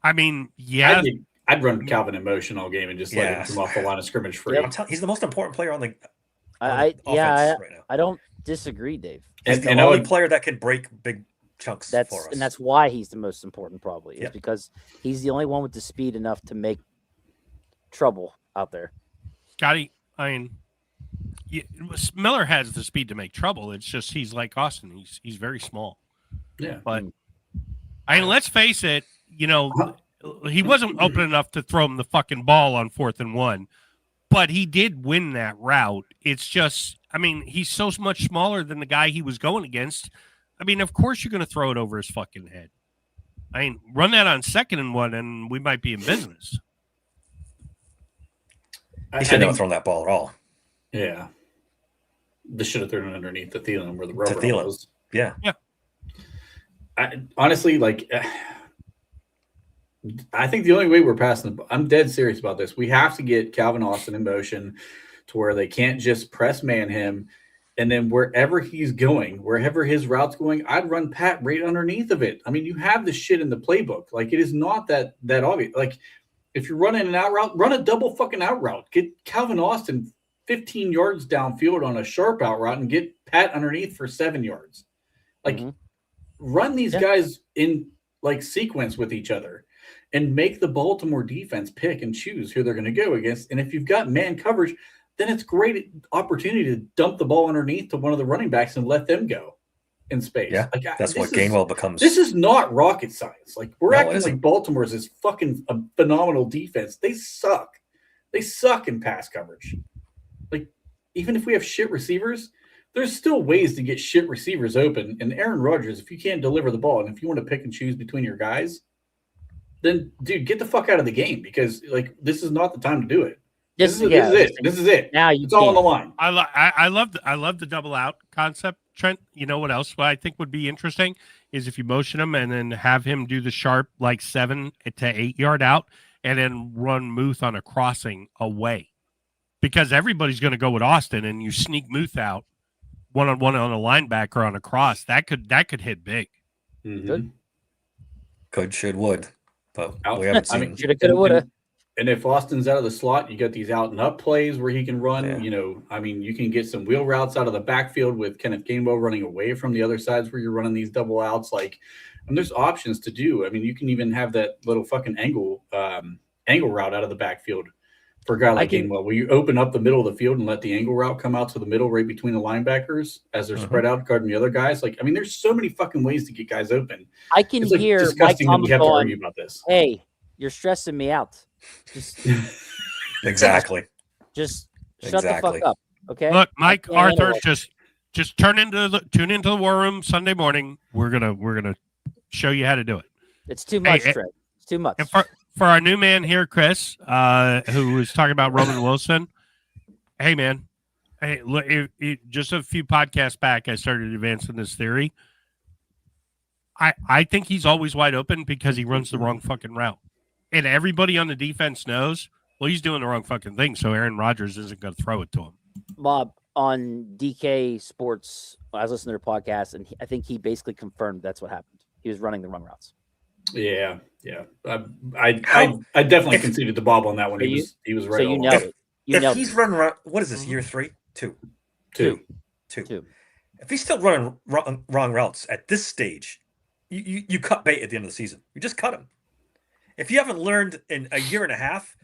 I mean, yeah, I'd run Calvin in motion all game and just let him come off the line of scrimmage free. Yep. He's the most important player on the. I right now. I don't disagree, Dave. He's the only player that can break big chunks for us. And that's why he's the most important, probably, is because he's the only one with the speed enough to make trouble out there. Scotty, I mean, Miller has the speed to make trouble. It's just he's like Austin. He's very small. Yeah. But I mean, let's face it, you know, he wasn't open enough to throw him the fucking ball on 4th and 1. But he did win that route. It's just, I mean, he's so much smaller than the guy he was going against. I mean, of course you're going to throw it over his fucking head. I mean, run that on 2nd and 1, and we might be in business. He shouldn't have thrown that ball at all. Yeah. They should have thrown it underneath the Thielen where the rubber was. Yeah. Yeah. Honestly, like, I think the only way we're passing I'm dead serious about this. We have to get Calvin Austin in motion to where they can't just press man him. And then wherever he's going, wherever his route's going, I'd run Pat right underneath of it. I mean, you have this shit in the playbook. Like, it is not that obvious. Like, if you're running an out route, run a double fucking out route. Get Calvin Austin 15 yards downfield on a sharp out route and get Pat underneath for 7 yards. Like, run these guys in, like, sequence with each other. And make the Baltimore defense pick and choose who they're going to go against. And if you've got man coverage, then it's great opportunity to dump the ball underneath to one of the running backs and let them go in space. Yeah, like, that's what Gainwell becomes. This is not rocket science. Like, we're acting like Baltimore's this fucking phenomenal defense. They suck. They suck in pass coverage. Like, even if we have shit receivers, there's still ways to get shit receivers open. And Aaron Rodgers, if you can't deliver the ball and if you want to pick and choose between your guys, then, dude, get the fuck out of the game because, like, this is not the time to do it. This is it. This is it. Now it's all on the line. I love the double out concept, Trent. You know what else? What I think would be interesting is if you motion him and then have him do the sharp like 7 to 8 yard out, and then run Muth on a crossing away, because everybody's going to go with Austin, and you sneak Muth out one on one on a linebacker on a cross. That could hit big. Good. Could, should, would. But we haven't seen. I mean, shoulda, coulda, woulda. And if Austin's out of the slot, you got these out and up plays where he can run. Yeah. You know, I mean, you can get some wheel routes out of the backfield with Kenneth Gainwell running away from the other sides where you're running these double outs. Like, and there's options to do. I mean, you can even have that little fucking angle route out of the backfield for a guy like Gainwell, where you open up the middle of the field and let the angle route come out to the middle right between the linebackers as they're spread out guarding the other guys. Like, I mean, there's so many fucking ways to get guys open. I can hear disgusting that we have to argue about this. Hey, you're stressing me out. Just exactly. Just shut the fuck up. Okay. Look, Mike Arthur, just tune into the War Room Sunday morning. We're gonna show you how to do it. It's too much, Trey. It's too much. And for our new man here, Chris, who was talking about Roman Wilson. Hey, man. Hey, look, just a few podcasts back, I started advancing this theory. I think he's always wide open because he runs the wrong fucking route. And everybody on the defense knows, well, he's doing the wrong fucking thing, so Aaron Rodgers isn't going to throw it to him. Bob, on DK Sports, I was listening to their podcast, and I think he basically confirmed that's what happened. He was running the wrong routes. Yeah. I definitely conceded to Bob on that one. He was right. So you know it. If he's running, what is this, year 3? Two. If he's still running wrong routes at this stage, you cut bait at the end of the season. You just cut him. If you haven't learned in a year and a half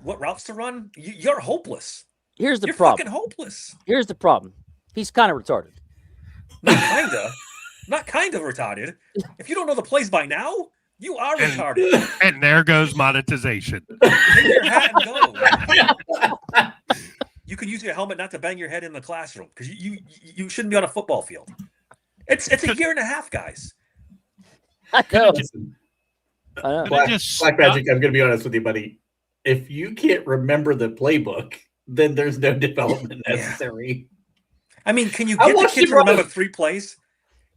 what routes to run, you're hopeless. Here's the you're problem. Fucking hopeless. Here's the problem. He's kind of retarded. Kinda. Not kind of retarded. If you don't know the plays by now, you are retarded. And there goes monetization. Take your hat and go. You could use your helmet not to bang your head in the classroom because you shouldn't be on a football field. It's a year and a half, guys. I know. Black Magic, I'm going to be honest with you, buddy. If you can't remember the playbook, then there's no development necessary. I mean, can you get the kid to remember 3 plays?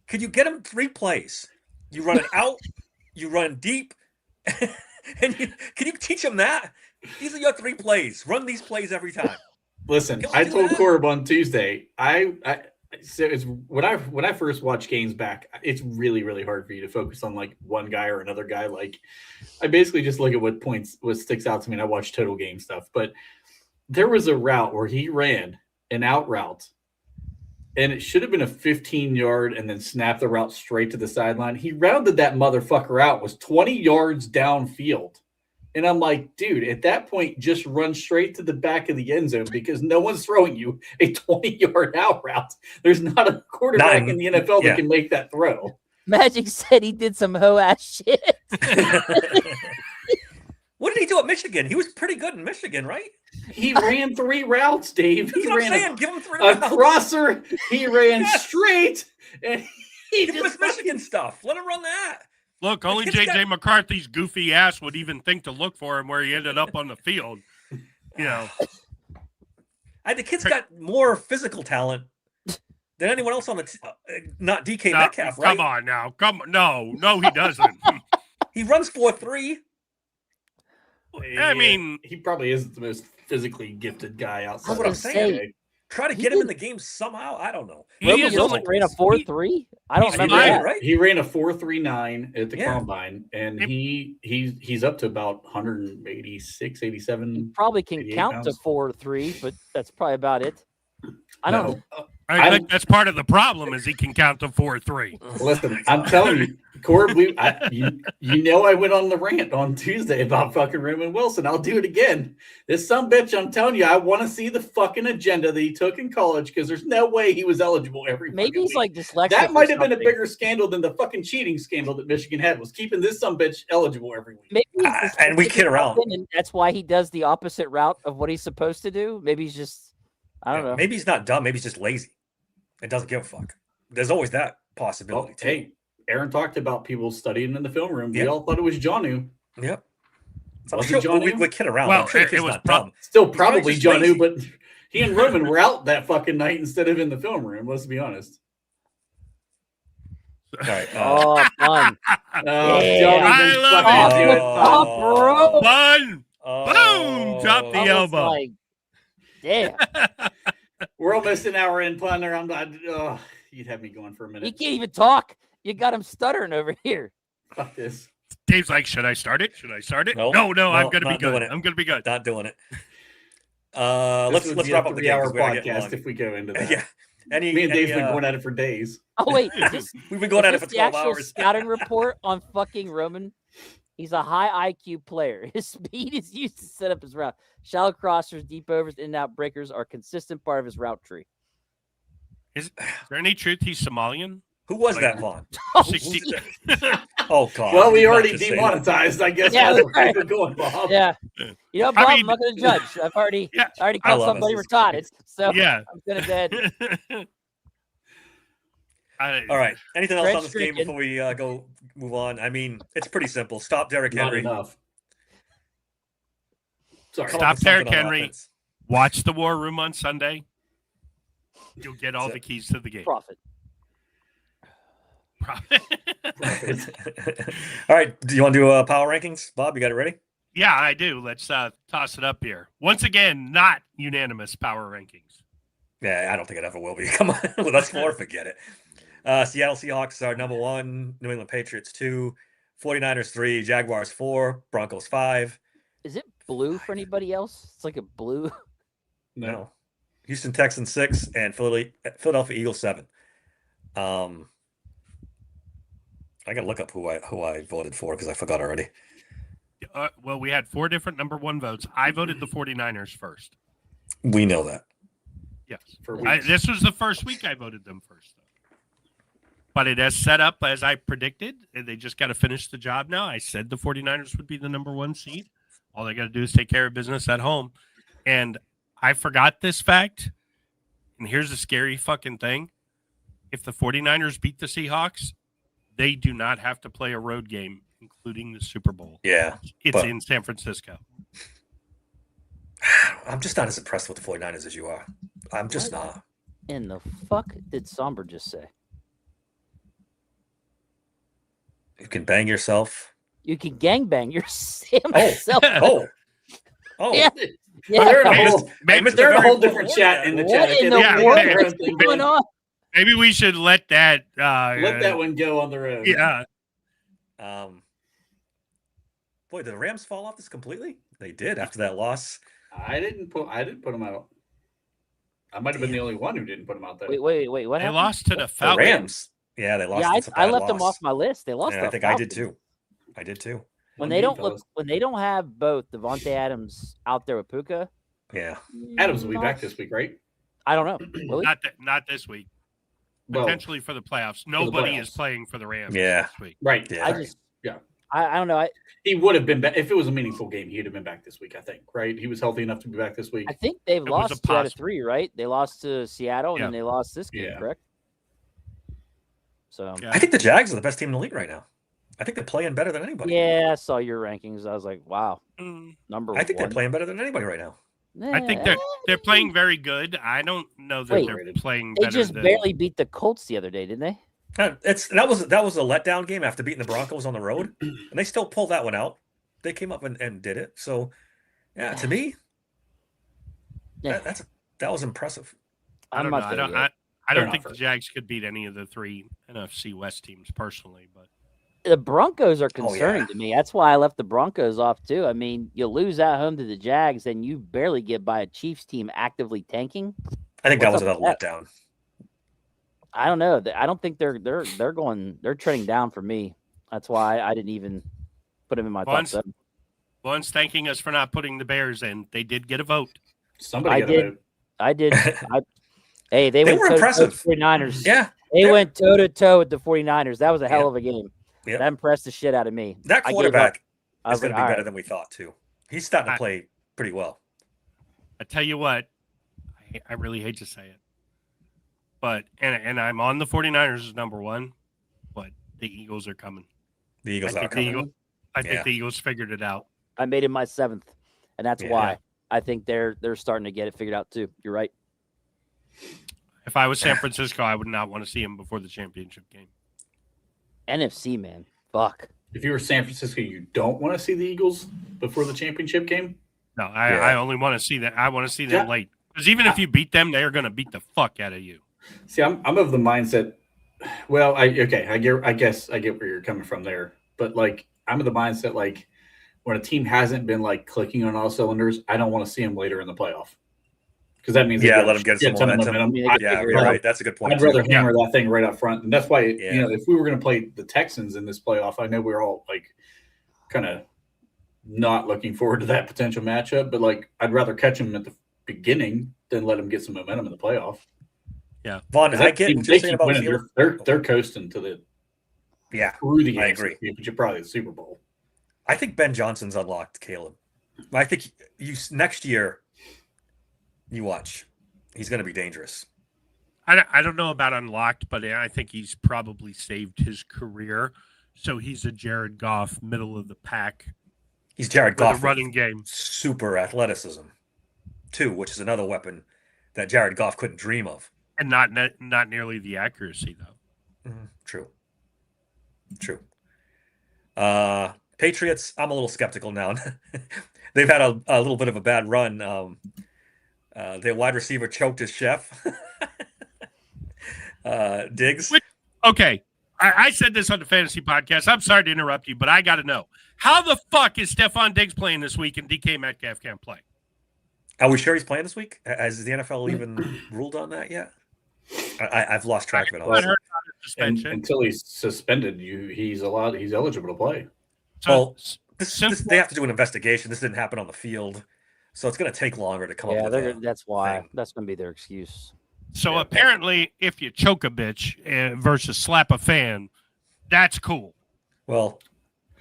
Could you get him 3 plays? You run it out, you run deep, and can you teach him that? These are your 3 plays. Run these plays every time. Listen, I told Corb on Tuesday, so it's when I first watch games back, it's really, really hard for you to focus on like one guy or another guy. Like I basically just look at what sticks out to me, and I watch total game stuff. But there was a route where he ran an out route, and it should have been a 15-yard and then snapped the route straight to the sideline. He rounded that motherfucker out, was 20 yards downfield. And I'm like, dude, at that point, just run straight to the back of the end zone because no one's throwing you a 20-yard out route. There's not a quarterback in the NFL that can make that throw. Magic said he did some hoe-ass shit. What did he do at Michigan? He was pretty good in Michigan, right? He ran 3 routes, Dave. He ran Give him 3 a routes. crosser. He ran straight. And he Give him his Michigan stuff. Let him run that. Look, only J.J. McCarthy's goofy ass would even think to look for him where he ended up on the field. You know. The kid's got more physical talent than anyone else on the not DK Metcalf, right? Come on now. No, he doesn't. He runs 4.3. I mean, he probably isn't the most physically gifted guy outside. That's what I'm saying. Try to get him in the game somehow. I don't know. He ran a 4.3. I don't remember that. Right? He ran a 4.39 at the combine, and he's up to about 186, 87. He probably can count pounds. to 4.3, but that's probably about it. I don't know. I think that's part of the problem is he can count to 4.3. Listen, I'm telling you, Corb, you know I went on the rant on Tuesday about fucking Raymond Wilson. I'll do it again. This sumbitch, I'm telling you, I want to see the fucking agenda that he took in college because there's no way he was eligible every Maybe he's week. like dyslexic. That might have been a bigger scandal than the fucking cheating scandal that Michigan had, was keeping this sumbitch eligible every week. Maybe and we kid around. And that's why he does the opposite route of what he's supposed to do. Maybe he's just, I don't know. Maybe he's not dumb. Maybe he's just lazy. It doesn't give a fuck. There's always that possibility. Too. Hey, Aaron talked about people studying in the film room. We all thought it was Jonu. Yep. So was it Jonu? We kid around. Well, I'm sure it was dumb. Still probably Jonu, but he and Roman were out that fucking night instead of in the film room. Let's be honest. All right. Oh, fun. Bro. Fun. Boom. Drop the elbow. Like, damn. We're almost an hour in, Punter. I'm not. You'd have me going for a minute. He can't even talk. You got him stuttering over here. Fuck this. Dave's like, should I start it? No, I'm going to be good. I'm going to be good. Not doing it. Let's wrap up the 3-hour podcast if we go into that. Yeah. Me and Dave's been going at it for days. Oh wait, we've been going at it for 12 the actual hours. Scouting report on fucking Roman. He's a high IQ player. His speed is used to set up his route. Shallow crossers, deep overs, in and out breakers are a consistent part of his route tree. Is there any truth he's Somalian? Who was that, Vaughn? 60. Oh, God. Well, we already demonetized, I guess. Yeah, that's where we're going, Bob. Yeah. You know, Bob, I'm not going to judge. I've already called somebody retarded. So yeah. I'm going to dead. All right. Anything else on this game before we move on? I mean, it's pretty simple. Stop Derrick Henry. Not enough. Sorry. Stop Derrick Henry. Watch the War Room on Sunday. You'll get all the keys to the game. Profit. All right. Do you want to do power rankings, Bob? You got it ready? Yeah, I do. Let's toss it up here. Once again, not unanimous power rankings. Yeah, I don't think it ever will be. Come on. Let's forget it. Seattle Seahawks are number 1, New England Patriots 2, 49ers 3, Jaguars 4, Broncos 5. Is it blue for anybody else? It's like a blue. No. Houston Texans 6 and Philadelphia Eagles 7. I got to look up who I voted for because I forgot already. Well, we had 4 different number 1 votes. I voted the 49ers first. We know that. Yes. This was the first week I voted them first. but it has set up as I predicted. And they just got to finish the job now. I said the 49ers would be the number 1 seed. All they got to do is take care of business at home. And I forgot this fact. And here's the scary fucking thing. If the 49ers beat the Seahawks, they do not have to play a road game, including the Super Bowl. Yeah. It's in San Francisco. I'm just not as impressed with the 49ers as you are. I'm just not. In the fuck did Somber just say? You can bang yourself. You can gangbang yourself. Oh. Yeah. They're in a Maybe- whole, maybe- they're in a whole different chat in the What chat. in the Yeah, world yeah. is going on? Maybe we should let that. Let that one go on the road. Yeah. Boy, did the Rams fall off this completely? They did after that loss. I didn't put them out. I might have been the only one who didn't put them out there. Wait. What They happened? lost to the The Falcons. Rams. Yeah, they lost. Yeah, It's a I bad left them loss. off my list. They lost. Yeah, to I think Falcons. I did too. When they don't have both Devontae Adams out there with Puka. Yeah. Adams will be back this week, right? I don't know. Really? Not this week. Well, Potentially for the playoffs. Nobody is playoffs. playing for the Rams Yeah. this week. right. Yeah. I don't know. He would have been back if it was a meaningful game. He'd have been back this week, I think. Right? He was healthy enough to be back this week. I think they've It was lost a 2 out of possible. 3, right? They lost to Seattle and Yeah. then they lost this game, Yeah. correct? So Yeah. I think the Jags are the best team in the league right now. I think they're playing better than anybody. yeah, I saw your rankings. I was like, wow, Mm, number I think they're one. playing better than anybody right now. I think they're playing very good. I don't know that Wait. they're playing They better just than barely beat the Colts the other day, didn't they? That was a letdown game after beating the Broncos on the road, and they still pulled that one out. They came up and did it. So, yeah, to me, Yeah. that was impressive. I don't I'm know. not there yet. I don't Fair think enough. the Jags could beat any of the 3 NFC West teams personally, but The Broncos are Oh, concerning yeah. to me. That's why I left the Broncos off too. I mean, you lose at home to the Jags, and you barely get by a Chiefs team actively tanking. I think that was What's another up with letdown. I don't know. I don't think they're trending down for me. That's why I didn't even put them in my top Once- 7. One's thanking us for not putting the Bears in. They did get a vote. Somebody I got did. a vote. I did. Hey, they They went were toe-to-toe impressive. with the 49ers. Yeah, They they're- went toe to toe with the 49ers. That was a hell Yeah. of a game. Yeah. That impressed the shit out of me. that I gave up. quarterback I is was going like, to be all better right. than we thought too. He's starting to I- play pretty well. I tell you what, I really hate to say it, but and I'm on the 49ers as number 1, but the Eagles are coming. The Eagles I are think the coming. Eagles, I think Yeah. the Eagles figured it out. I made it my 7th, and that's Yeah. why I think they're starting to get it figured out too. You're right. If I was San Francisco, I would not want to see him before the championship game. NFC, man. Fuck. If you were San Francisco, you don't want to see the Eagles before the championship game. No, Yeah. I only want to see that. I want to see them Yeah. late, because even if you beat them, they are going to beat the fuck out of you. See, I'm of the mindset. Well, I guess I get where you're coming from there, but like I'm of the mindset like when a team hasn't been like clicking on all cylinders, I don't want to see them later in the playoff because that means they Yeah, got let a them get shit some ton of momentum. Yeah, I- Yeah, figure it you're out. right. That's a good point. I'd rather too. hammer that thing right up front, and that's why Yeah. if we were going to play the Texans in this playoff, I know we're all like kind of not looking forward to that potential matchup, but like I'd rather catch them at the beginning than let them get some momentum in the playoff. Vaughn, I get They what you're saying keep about winning. Fields. They're coasting to the Yeah, through the I AFC agree. Championship, probably the Super Bowl. I think Ben Johnson's unlocked Caleb. I think next year, you watch, he's going to be dangerous. I don't know about unlocked, but I think he's probably saved his career. So he's a Jared Goff, middle of the pack He's Jared with a Goff, running game. super athleticism, too, which is another weapon that Jared Goff couldn't dream of. And not nearly the accuracy though. True. Patriots, I'm a little skeptical now. They've had a little bit of a bad run. Their wide receiver choked his chef. Diggs. Okay, I said this on the fantasy podcast. I'm sorry to interrupt you, but I got to know how the fuck is Stephon Diggs playing this week and DK Metcalf can't play? Are we sure he's playing this week? Has the NFL even ruled on that yet? I've lost track of it all. I heard about his suspension. Until he's suspended, he's eligible to play. Well, since they have to do an investigation. This didn't happen on the field, so it's going to take longer to come up Yeah, with that. that's why. thing. That's going to be their excuse. So apparently, if you choke a bitch versus slap a fan, that's cool. Well,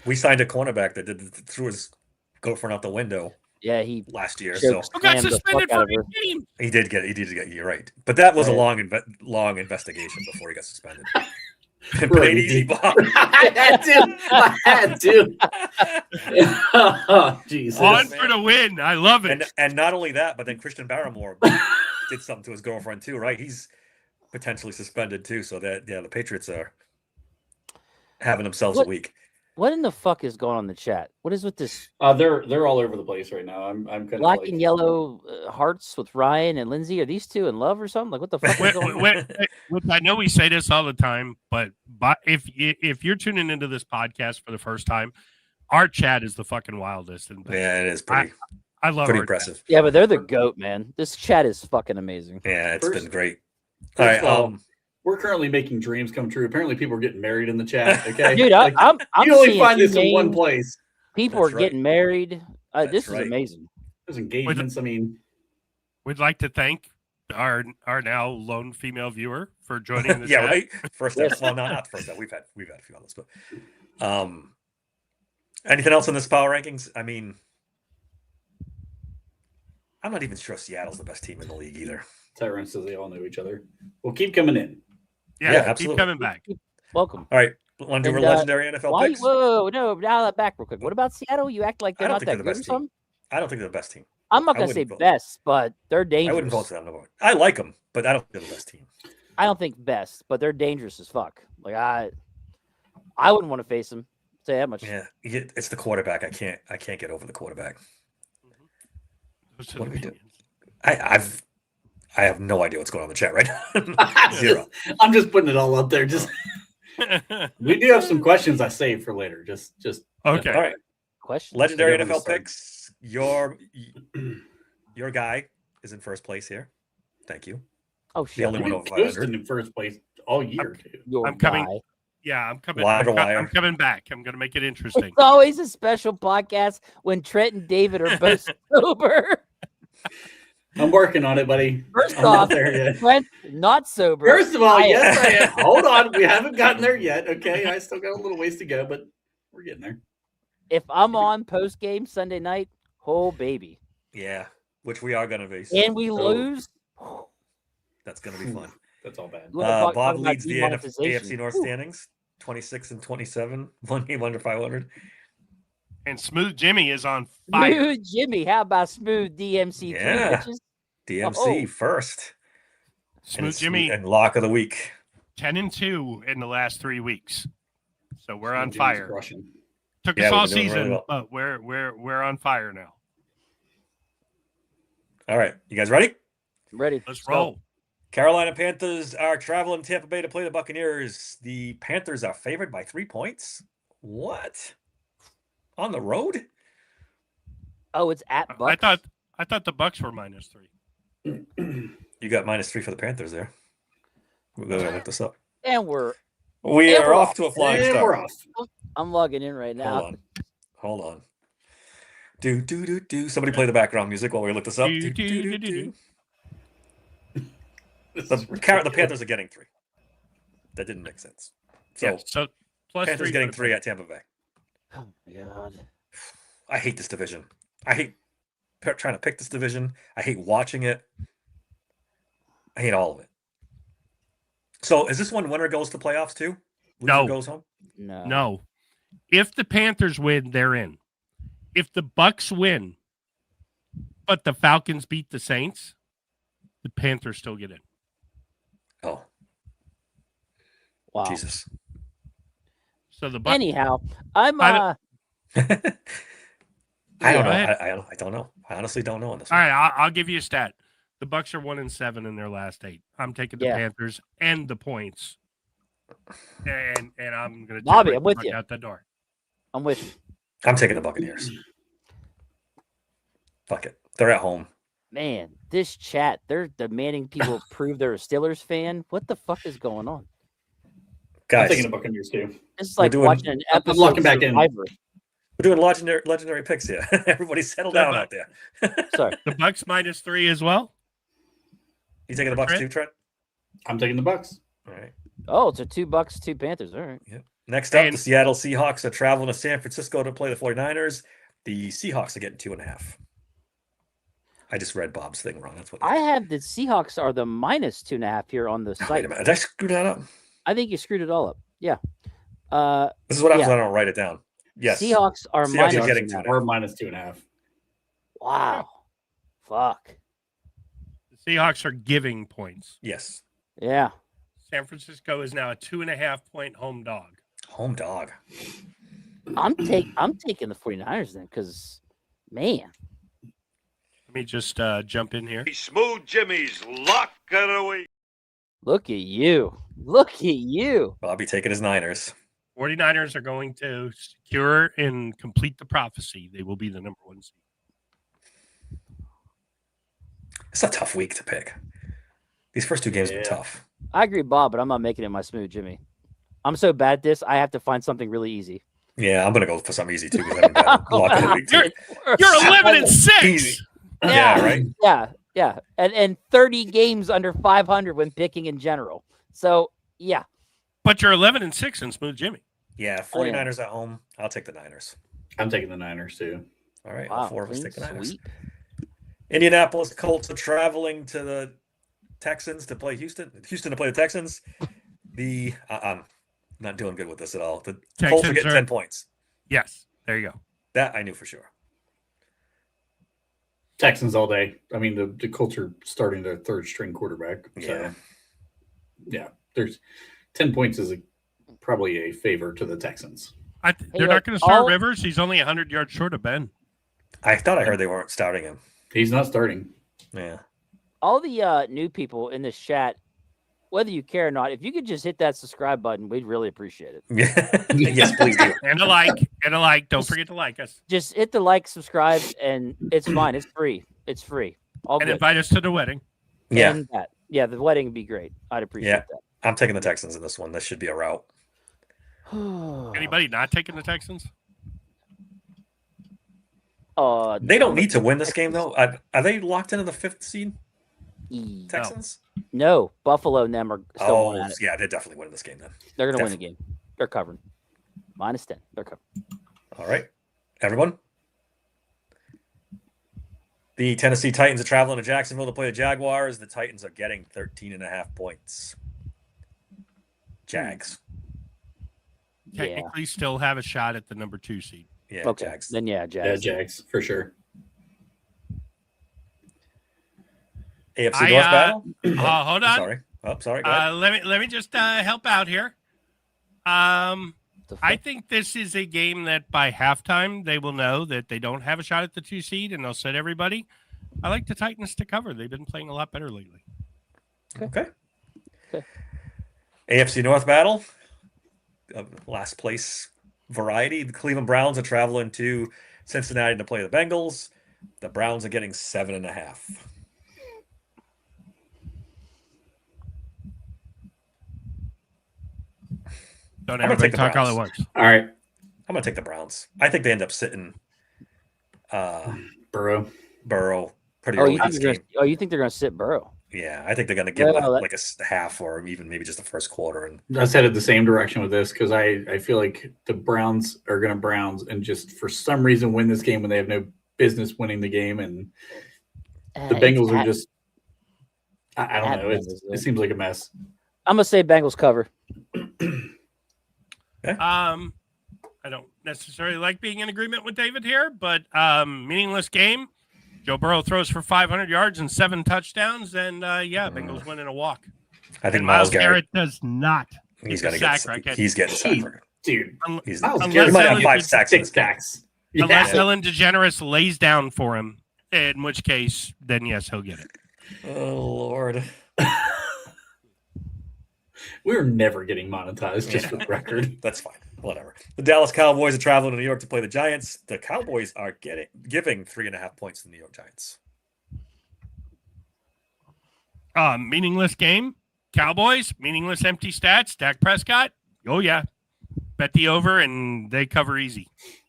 we signed a cornerback that threw his girlfriend out the window. Yeah, he last year. So who got suspended for the game? He did get. You're right, but that was a long investigation before he got suspended. Play it easy, Bob. I had to. Oh, Jesus. On for the win. I love it. And not only that, but then Christian Barrymore did something to his girlfriend too, right? He's potentially suspended too. So that the Patriots are having themselves a week. What in the fuck is going on in the chat? What is with this? They're all over the place right now. I'm kind of black and yellow hearts with Ryan and Lindsay. Are these two in love or something? Like what the fuck is going on? I know we say this all the time, but if you're tuning into this podcast for the first time, our chat is the fucking wildest. And yeah, it is pretty. I love pretty our impressive. Chat. Yeah, but they're the goat, man. This chat is fucking amazing. Yeah, it's been great. All right, we're currently making dreams come true. Apparently, people are getting married in the chat. Okay, dude, like, I'm you only find this in one place. People are getting married. This is amazing. There's engagements. I mean, we'd like to thank our now lone female viewer for joining the yeah, chat. right. First time. Well, not the first time. We've had a few on this, but anything else in this power rankings? I mean, I'm not even sure Seattle's the best team in the league either. Tyrone says they all know each other. Well, keep coming in. Yeah, absolutely. Keep coming back. Welcome. All right. Want to do a legendary NFL picks? Whoa, no, dial that back real quick. What about Seattle? You act like they're not that good or something? I don't think they're the best team. I'm not going to say best, but they're dangerous. I wouldn't vote for them. No, I like them, but I don't think they're the best team. I don't think best, but they're dangerous as fuck. Like I wouldn't want to face them. Say that much. Yeah, it's the quarterback. I can't get over the quarterback. What do we do? I have no idea what's going on in the chat right now. Zero. I'm just putting it all up there. Just we do have some questions I saved for later. Just okay. All right. Questions. Legendary NFL picks. Your guy is in first place here. Thank you. Oh shit! The only one over 500 in first place all year. I'm coming. Yeah, I'm coming. Wire. I'm coming back. I'm going to make it interesting. It's always a special podcast when Trent and David are both sober. I'm working on it, buddy. First I'm off, not there yet. Trent not sober. First of all, yes, I am. Hold on, we haven't gotten there yet. Okay, I still got a little ways to go, but we're getting there. If I'm on post game Sunday night, oh baby. Yeah, which we are going to be. And we lose. That's going to be fun. That's all bad. Bob leads the AFC North standings, 26 and 27, one game under 500. And Smooth Jimmy is on fire. Smooth Jimmy. How about Smooth DMC? Yeah. DMC first. Smooth Jimmy. And lock of the week. 10-2 in the last 3 weeks. So we're on fire. Took Yeah, us all we've been doing season, really well. but we're on fire now. All right. You guys ready? Ready. Let's roll. Carolina Panthers are traveling to Tampa Bay to play the Buccaneers. The Panthers are favored by 3 points. What? On the road? Oh, it's at Bucs. I thought the Bucks were -3. You got -3 for the Panthers there. We're going to look this up. And we're off to a flying start. We're off. I'm logging in right now. Hold on. Do. Somebody play the background music while we look this up. The Panthers are getting 3. That didn't make sense. So plus Panthers 3 getting 3 at Tampa Bay. Oh my god. I hate this division. I hate trying to pick this division. I hate watching it. I hate all of it. So is this one winner goes to playoffs too? Loser goes home? No. If the Panthers win, they're in. If the Bucks win, but the Falcons beat the Saints, the Panthers still get in. Oh. Wow. Jesus. So the Bucks. Anyhow, I'm I don't know. I don't know. I honestly don't know on this All one. right, I'll give you a stat. The Bucks are 1-7 in their last 8. I'm taking the Panthers and the points. And I'm gonna Bobby, I'm with you. out the door. I'm with you. I'm taking the Buccaneers. Fuck it. They're at home. Man, this chat, they're demanding people prove they're a Steelers fan. What the fuck is going on? Guys, I'm taking the Buccaneers too. It's like watching an episode I'm locking back of in. Survivor. we're doing legendary picks here. Everybody settle down out there. Sorry. The Bucks -3 as well. You taking the Bucks too, Trent? I'm taking the Bucks. All right. Oh, it's a $2, 2 Panthers. All right. Yep. Next up, the Seattle Seahawks are traveling to San Francisco to play the 49ers. The Seahawks are getting 2.5. I just read Bob's thing wrong. That's what I have the Seahawks are the minus 2.5 here on the site. Wait a minute. Did I screw that up? I think you screwed it all up. Yeah. This is what happens when I don't write it down. Yes. Seahawks are Seahawks are getting 2.5. Or minus 2.5. Wow. Fuck. The Seahawks are giving points. Yes. Yeah. San Francisco is now a 2.5-point home dog. Home dog. I'm taking the 49ers then because, man. Let me just jump in here. Smooth Jimmy's lock of the week. Look at you. Look at you. Well, I'll be taking his Niners. 49ers are going to secure and complete the prophecy. They will be the number 1 seed. It's a tough week to pick. These first 2 games have been tough. I agree, Bob, but I'm not making it my smooth Jimmy. I'm so bad at this, I have to find something really easy. Yeah, I'm going to go for something easy, too. Because I haven't lock of the week, too. You're 11-6. Easy. Yeah, right? Yeah. And 30 games under 500 when picking in general. So, yeah. But you're 11-6 in smooth Jimmy. Yeah, 49ers at home. I'll take the Niners. I'm taking the Niners, too. All right, Wow, all 4 of us take the Niners. sweep. Indianapolis Colts are traveling to the Texans to play Houston. Houston to play the Texans. I'm not doing good with this at all. The Colts are getting 10 points. Yes, there you go. That I knew for sure. Texans all day. I mean, the Colts are starting their 3rd string quarterback. So, yeah, there's 10 points is probably a favor to the Texans. They're not going to start Rivers. He's only 100 yards short of Ben. I thought I heard they weren't starting him. He's not starting. Yeah. All the new people in this chat, whether you care or not, if you could just hit that subscribe button, we'd really appreciate it. Yes, please do. And a like. Don't forget to like us. Just hit the like, subscribe, and it's fine. It's free. It's free. All and good. invite us to the wedding. Yeah. And that. Yeah, the wedding would be great. I'd appreciate that. I'm taking the Texans in this one. This should be a rout. Anybody not taking the Texans? They don't need to win this game, though. Are they locked into the 5th seed? Texans? No. Buffalo and them are still going at it. Yeah, they're definitely winning this game then. They're going to win the game. They're covering. Minus 10. They're covering. All right. Everyone? The Tennessee Titans are traveling to Jacksonville to play the Jaguars. The Titans are getting 13.5 points. Jags. Technically still have a shot at the number 2 seed. Yeah, okay. Jags. Then Jags. Yeah, Jags, for sure. AFC North battle? Hold on. Sorry. Oh, sorry. Go ahead. Let me just help out here. I think this is a game that by halftime they will know that they don't have a shot at the 2 seed, and they'll set everybody. I like the Titans to cover. They've been playing a lot better lately. Okay. AFC North battle. Last place variety. The Cleveland Browns are traveling to Cincinnati to play the Bengals. The Browns are getting 7.5. Don't everybody talk all at once. All right. I'm going to take the Browns. I think they end up sitting Burrow pretty early in this game. You think they're going to sit Burrow? Yeah, I think they're going to give like a half or even maybe just the first quarter. And I was headed the same direction with this because I feel like the Browns are going to Browns and just for some reason win this game when they have no business winning the game. And the Bengals are just, I don't know. It seems like a mess. I'm going to say Bengals cover. Okay. I don't necessarily like being in agreement with David here, but meaningless game. Joe Burrow throws for 500 yards and 7 touchdowns, and Bengals win in a walk. I think Myles Garrett does not. He's going to get. He's getting sacked. Dude, Myles Garrett might have 5 sacks. 6 sacks. Unless Ellen DeGeneres lays down for him, in which case, then yes, he'll get it. Oh Lord. We're never getting monetized, just for the record. That's fine. Whatever. The Dallas Cowboys are traveling to New York to play the Giants. The Cowboys are giving 3.5 points to the New York Giants. Meaningless game. Cowboys, meaningless empty stats. Dak Prescott. Oh, yeah. Bet the over, and they cover easy.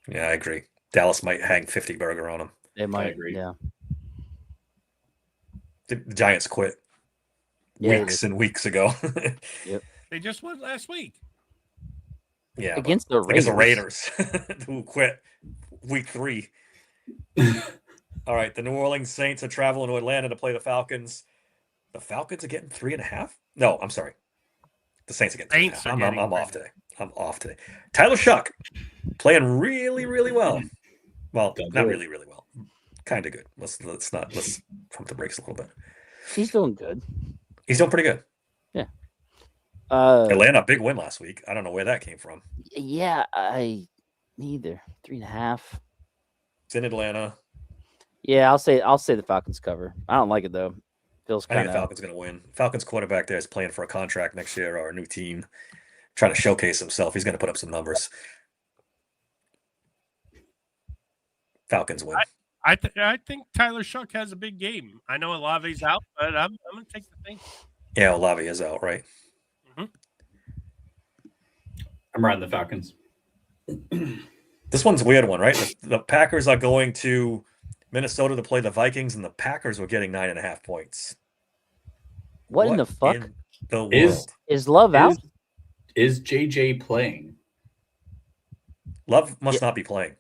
Yeah, I agree. Dallas might hang 50 burger on them. They might agree. Yeah. The Giants quit. Yeah, weeks and weeks ago. Yep. They just won last week. Yeah, Against the against the Raiders. Raiders, who quit week 3. All right, the New Orleans Saints are traveling to Atlanta to play the Falcons. The Falcons are getting 3.5. No, I'm sorry. The Saints are getting 3.5. I'm off today. I'm off today. Tyler Shuck playing really, really well. Well, not really, really well. Kind of good. Let's pump the brakes a little bit. He's doing good. He's doing pretty good. Yeah. Atlanta, big win last week. I don't know where that came from. Yeah, I neither 3.5. It's in Atlanta. Yeah, I'll say the Falcons cover. I don't like it though. Feels I think kind the of. Falcons going to win. Falcons quarterback there is playing for a contract next year or a new team, trying to showcase himself. He's going to put up some numbers. Falcons win. I think Tyler Shuck has a big game. I know Olave's out, but I'm going to take the thing. Yeah, Olave is out, right? Mm-hmm. I'm riding the Falcons. This one's a weird one, right? The Packers are going to Minnesota to play the Vikings, and the Packers were getting 9.5 points. What in the fuck? In the world? Is Love out? Is JJ playing? Love must not be playing.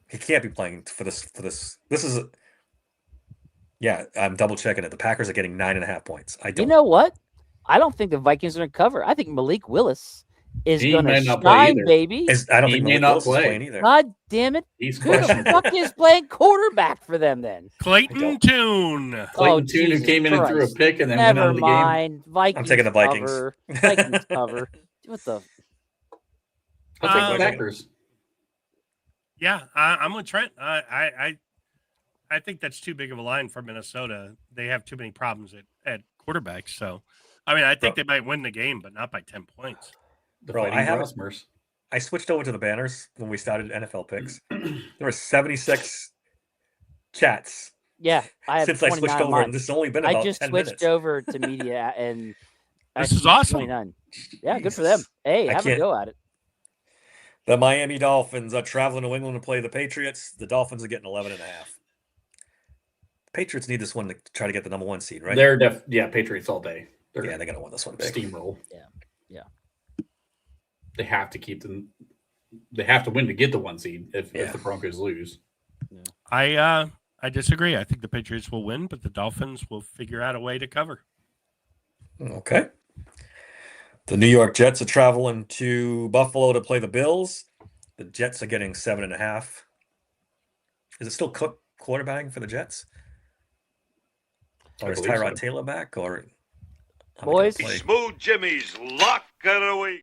He can't be playing for this. This is. Yeah, I'm double checking it. The Packers are getting 9.5 points. I don't. You know what? I don't think the Vikings are going to cover. I think Malik Willis is He going may to not play shine, either. baby. I don't He think may Malik not Willis is play. playing either. God damn it! He's Who the questionable. fuck is playing quarterback for them then? Clayton Tune. Clayton Tune, who Jesus came in and threw a Christ. pick and then went out Never of the game. mind. Vikings. I'm taking the Vikings. Cover. Vikings cover. What the? I'll take the Um, Packers. Yeah, I'm with Trent. I think that's too big of a line for Minnesota. They have too many problems at quarterback. So, I mean, I think they might win the game, but not by 10 points. The Bro, Fighting Brosmers. I switched over to the banners when we started NFL picks. There were 76 chats Yeah, I have since I switched 29 over, mine. and this has only been about I just 10 switched minutes. over to media, and I This is see awesome. 29. Yeah, good for them. Hey, I have a can't- go at it. The Miami Dolphins are traveling to New England to play the Patriots. The Dolphins are getting 11.5. Patriots need this one to try to get the number 1 seed, right? They're Patriots all day. They're They're going to win this one big. steamroll. Yeah. They have to keep them. They have to win to get the 1 seed if the Broncos lose. I disagree. I think the Patriots will win, but the Dolphins will figure out a way to cover. Okay. The New York Jets are traveling to Buffalo to play the Bills. The Jets are getting 7.5. Is it still Cook quarterbacking for the Jets? Or I is believe Tyrod so. Taylor back? Or Boys. Smooth Jimmy's lock of the week.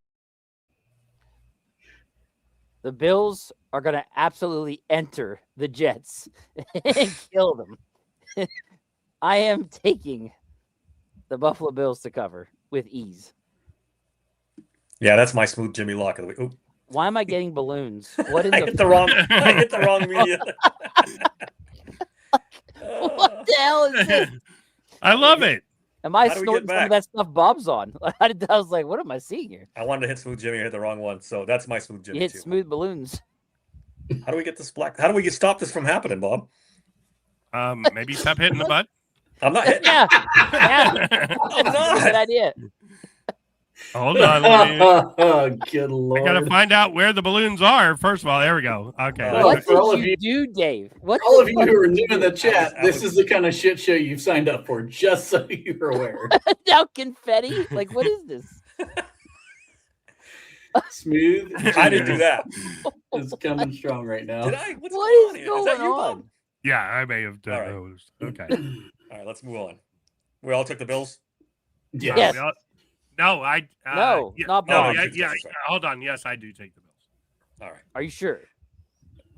The Bills are going to absolutely enter the Jets and kill them. I am taking the Buffalo Bills to cover with ease. Yeah, that's my smooth Jimmy lock of the week. Oop, Why am I getting balloons? What in I the hit the wrong. I hit the wrong media. What the hell is this? I love it. Am I How do we snorting get some of back? that stuff Bob's on? I was like, what am I seeing here? I wanted to hit smooth Jimmy. I hit the wrong one. So that's my smooth Jimmy You hit too. smooth balloons. How do we get this black? How do we stop this from happening, Bob? Maybe stop hitting the butt. I'm not hitting. Yeah. Yeah. I'm Good not. idea. Hold on. Let me, Oh, good lord! I got to find out where the balloons are. First of all, there we go. Okay. What for all did of you you- do, Dave? What All the of you fuck who are did new you in the do? chat, I this was- is the kind of shit show you've signed up for, just so you're aware. Now confetti? Like, what is this? Smooth. I didn't do that. It's coming strong right now. Did I? What's What going on is here? Is that going you, on? Bob? Yeah, I may have done All right. those. Okay. All right, let's move on. We all took the Bills. Yeah. Yes. No, I. No, yeah, not no. Bob. Yeah. Hold on. Yes, I do take the Bills. All right. Are you sure?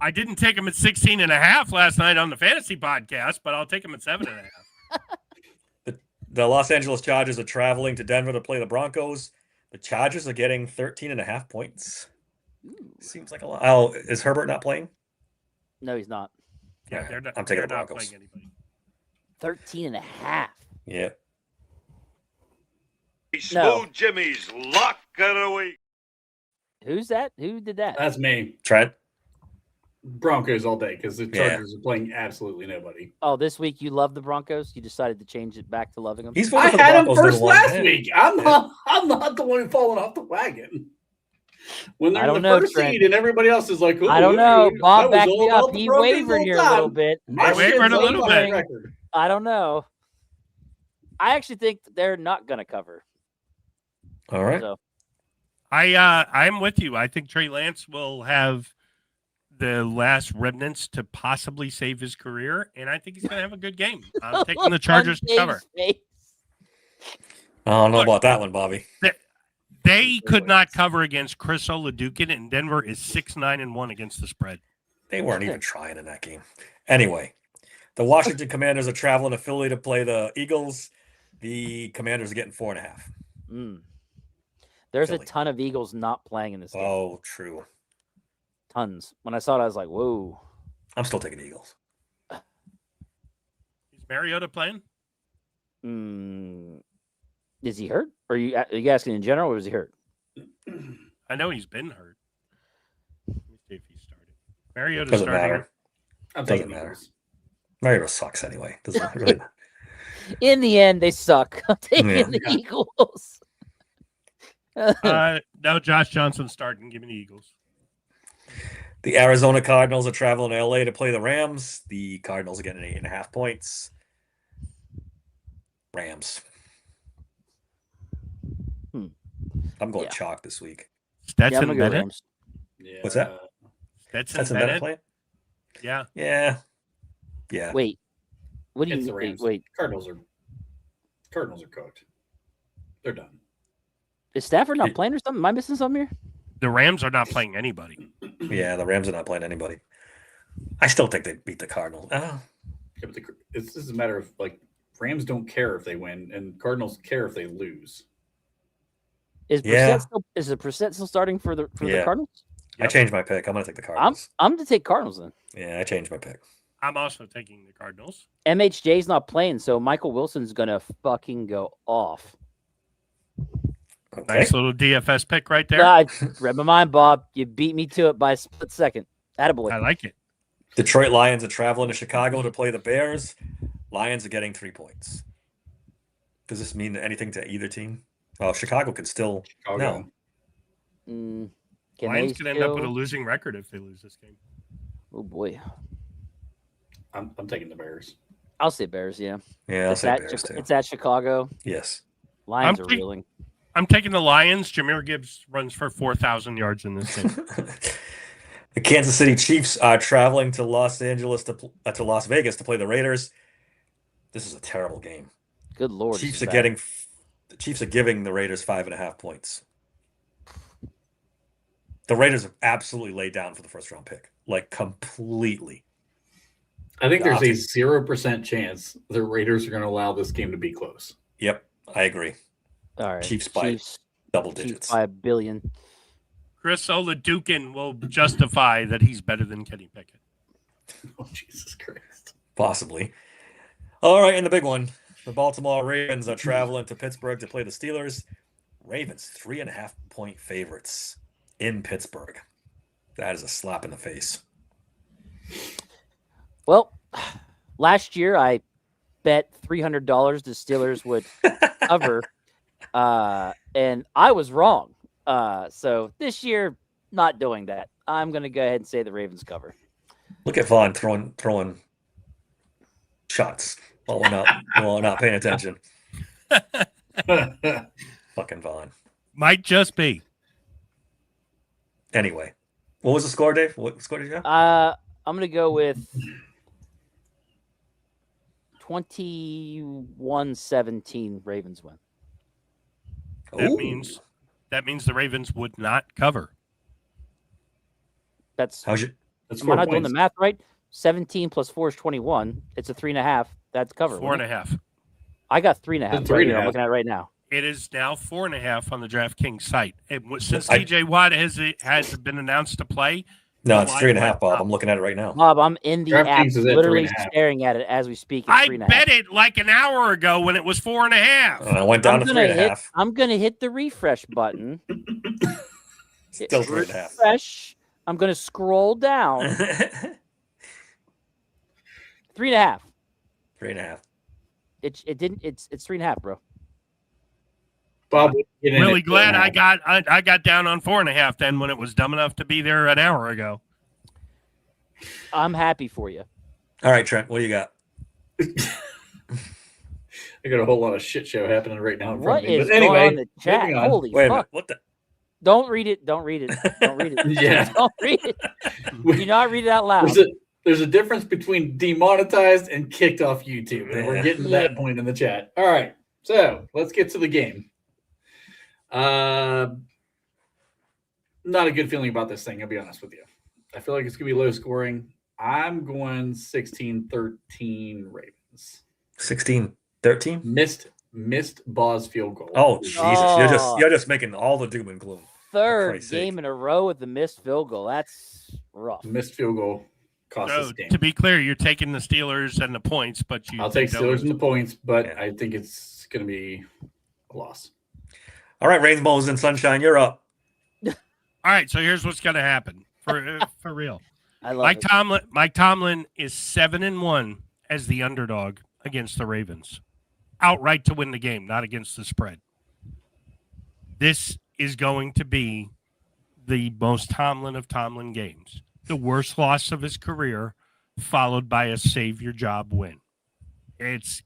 I didn't take them at 16.5 last night on the fantasy podcast, but I'll take them at 7.5. The Los Angeles Chargers are traveling to Denver to play the Broncos. The Chargers are getting 13.5 points. Seems like a lot. Oh, is Herbert not playing? No, he's not. Yeah, they're not. I'm taking they're the not Broncos. playing anybody. 13.5. Yeah. Smooth Jimmy's lock of the week. Who's that? Who did that? That's me. Trent? Broncos all day because the Chargers are playing absolutely nobody. Oh, this week you love the Broncos. You decided to change it back to loving them. He's I voting for the had him Broncos first number one. last week. I'm not the one falling off the wagon. When they're I the don't know, first Trent. seed and everybody else is like, I don't know. Bob backed me up. The He Broncos wavered all here a time. little bit. My He wavered shit's a little on my bit. record. I don't know. I actually think they're not going to cover. All right. So, I'm with you. I think Trey Lance will have the last remnants to possibly save his career, and I think he's going to have a good game. I'm taking the Chargers to cover. face. I don't know Look. about that one, Bobby. They could not cover against Chris Oladukin, and Denver is 6-9-1 against the spread. They weren't even trying in that game. Anyway, the Washington Commanders are traveling to Philly to play the Eagles. The Commanders are getting 4.5. There's Philly. a ton of Eagles not playing in this game. Oh, true. Tons. When I saw it, I was like, whoa. I'm still taking the Eagles. Is Mariota playing? Is he hurt? Or are you asking in general, or is he hurt? I know he's been hurt. Let me see if he started. Mariota's Doesn't starting. matter. I'm Doesn't taking matter. Eagles. Mariota sucks anyway. Doesn't really matter. In the end, they suck. I'm taking Yeah. the Eagles. No, Josh Johnson's starting. Give me the Eagles. The Arizona Cardinals are traveling to LA to play the Rams. The Cardinals are getting 8.5 points. Rams. I'm going chalk this week. Stetson Bennett. Yeah. What's that? Stetson Bennett Bennett. playing? Yeah. Yeah. Yeah. Wait. What do It's you the Rams. wait? Cardinals are cooked. They're done. Is Stafford not playing or something? Am I missing something here? The Rams are not playing anybody. Yeah, the Rams are not playing anybody. I still think they beat the Cardinals. Yeah, but this is a matter of like Rams don't care if they win, and Cardinals care if they lose. Is the Brissett still starting for the Cardinals? I changed my pick. I'm going to take the Cardinals. I'm going to take Cardinals then. Yeah, I changed my pick. I'm also taking the Cardinals. MHJ's not playing, so Michael Wilson's going to fucking go off. Okay. Nice little DFS pick right there. I read my mind, Bob. You beat me to it by a split second. Attaboy. I like it. Detroit Lions are traveling to Chicago to play the Bears. Lions are getting 3 points. Does this mean anything to either team? Well, Chicago can still no. Lions could end up with a losing record if they lose this game. Oh boy. I'm taking the Bears. I'll say Bears, yeah. Yeah, I'll say Bears too. It's at Chicago. Yes. Lions are reeling. I'm taking the Lions. Jameer Gibbs runs for 4,000 yards in this game. The Kansas City Chiefs are traveling to Las Vegas to play the Raiders. This is a terrible game. Good Lord. The Chiefs are giving the Raiders 5.5 points. The Raiders have absolutely laid down for the first round pick, like completely. I think there's a 0% chance the Raiders are going to allow this game to be close. Yep, I agree. All right. Chiefs by double digits. Chiefs by $1 billion. Chris Oladukin will justify that he's better than Kenny Pickett. Oh, Jesus Christ. Possibly. All right, and the big one. The Baltimore Ravens are traveling to Pittsburgh to play the Steelers. Ravens 3.5 point favorites in Pittsburgh. That is a slap in the face. Well, last year I bet $300 the Steelers would cover, and I was wrong. So this year, not doing that. I'm going to go ahead and say the Ravens cover. Look at Vaughn throwing shots while we're not paying attention. Fucking Vaughn. Might just be. Anyway, what was the score, Dave? What score did you have? I'm going to go with 21-17 Ravens win. That means the Ravens would not cover. That's how's your? That's am I not doing the math right? 17 plus 4 is 21. It's a 3.5. That's cover. 4.5. I got 3.5. Right here. I'm looking at it right now. It is now 4.5 on the DraftKings site. Since TJ Watt has been announced to play. No, it's 3.5, Bob. I'm looking at it right now. Bob, I'm in the app, literally 3.5. staring at it as we speak. I bet it like an hour ago when it was 4.5. I went down to 3.5. I'm gonna hit the refresh button. Still 3.5. Refresh. I'm going to scroll down. 3.5. 3.5. It's 3.5, bro. Bob, Really glad I got down on 4.5 then when it was dumb enough to be there an hour ago. I'm happy for you. All right, Trent, what do you got? I got a whole lot of shit show happening right now in front What of me. is But anyway, going on in the chat? moving on. Holy Wait a fuck. minute. What the? Don't read it. Don't read it. Don't read it. Yeah. Don't read it. Do not read it out loud. There's a difference between demonetized and kicked off YouTube. And we're getting to that point in the chat. All right. So let's get to the game. Not a good feeling about this thing, I'll be honest with you. I feel like it's going to be low scoring. I'm going 16-13 Ravens. 16-13? Missed Boz field goal. Oh, Jesus. You're just making all the doom and gloom. Third game in a row with the missed field goal. That's rough. Missed field goal cost us So, the game. to be clear, you're taking the Steelers and the points, but I'll take Steelers and the points, but I think it's going to be a loss. All right, Rainbows and Sunshine, you're up. All right, so here's what's going to happen for real. I love Mike Tomlin is 7-1 as the underdog against the Ravens, outright to win the game, not against the spread. This is going to be the most Tomlin of Tomlin games. The worst loss of his career, followed by a save your job win. It's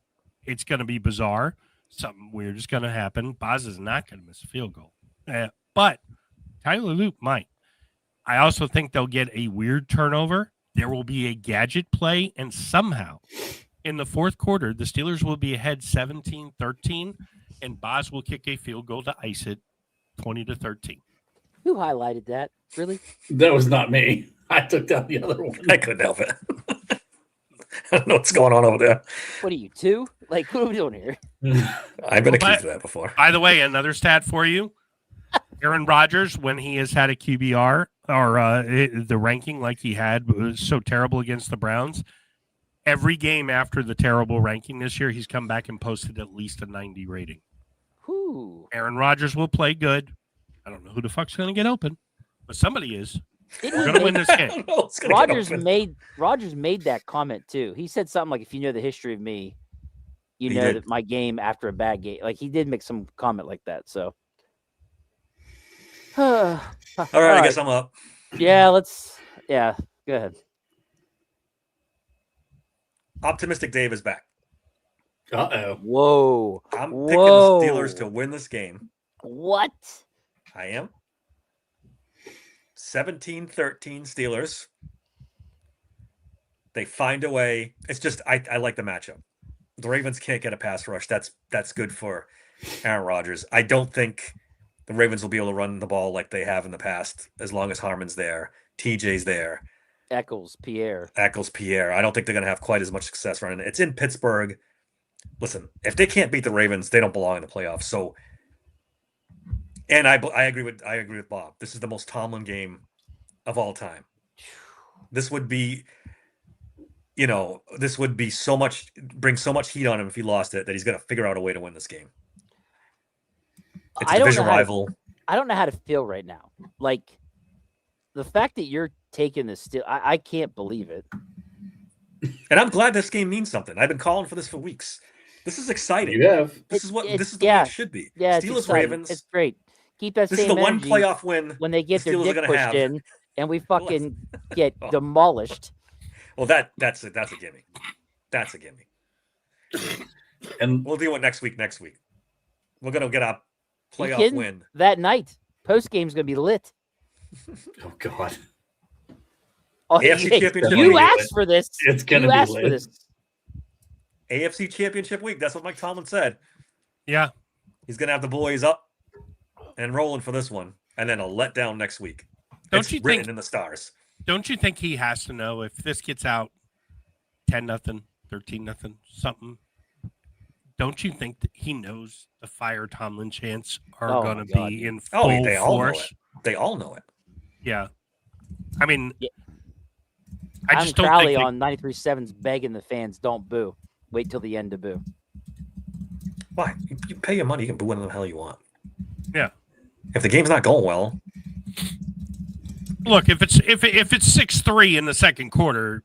going to be bizarre. Something weird is going to happen. Boz is not going to miss a field goal, but Tyler Luke might. I also think they'll get a weird turnover. There will be a gadget play, and somehow in the fourth quarter, the Steelers will be ahead 17-13, and Boz will kick a field goal to ice it 20-13. Who highlighted that? Really? That was not me. I took down the other one. I couldn't help it. I don't know what's going on over there. What are you, 2? Like, what are we doing here? I've been accused of that before. By the way, another stat for you. Aaron Rodgers, when he has had a QBR or the ranking like he had was so terrible against the Browns, every game after the terrible ranking this year, he's come back and posted at least a 90 rating. Whew. Aaron Rodgers will play good. I don't know who the fuck's going to get open, but somebody is. Didn't We're he going to make- win this game. Rodgers made that comment too. He said something like, "If you know the history of me, you He know did. that my game after a bad game." Like he did make some comment like that. So, All right, I guess I'm up. Yeah, go ahead. Optimistic Dave is back. Uh-oh. Whoa. I'm picking Whoa. the Steelers to win this game. What? I am. 17-13 Steelers. They find a way. It's just I like the matchup. The Ravens can't get a pass rush. That's good for Aaron Rodgers. I don't think the Ravens will be able to run the ball like they have in the past as long as Harmon's there, TJ's there, Eccles, Pierre. I don't think they're going to have quite as much success running it. It's in Pittsburgh. Listen, if they can't beat the Ravens, they don't belong in the playoffs. So, and I agree with Bob. This is the most Tomlin game of all time. This would be, bring so much heat on him if he lost it that he's going to figure out a way to win this game. It's a division rival. I don't know how to feel right now. Like the fact that you're taking this still, I can't believe it. And I'm glad this game means something. I've been calling for this for weeks. This is exciting. You have. This is the way it should be. Yeah, it's Steelers exciting. Ravens. It's great. Keep that This same is the one energy playoff win when they get the their Steelers are dick gonna pushed have. in and we fucking get demolished. Well, that's a gimme. That's a gimme. And We'll deal with next week. We're gonna get a You playoff kidding? win. That night. Post game's gonna be lit. oh god, Oh, AFC hey, Championship you week. asked for this. It's gonna you be asked lit. for this. AFC Championship week. That's what Mike Tomlin said. Yeah. He's gonna have the boys up and rolling for this one, and then a letdown next week. Don't It's you written think- in the stars? Don't you think he has to know if this gets out 10-0, 13-0, something? Don't you think that he knows the fire Tomlin chants are Oh, going my to God. be in Oh, full they all know force? it. They all know it. Yeah. I mean, Yeah. I I'm just don't Crowley think on 93.7's begging the fans, don't boo. Wait till the end to boo. Why? You pay your money, you can boo whatever the hell you want. Yeah. If the game's not going well, Look, if it's 6-3 in the second quarter,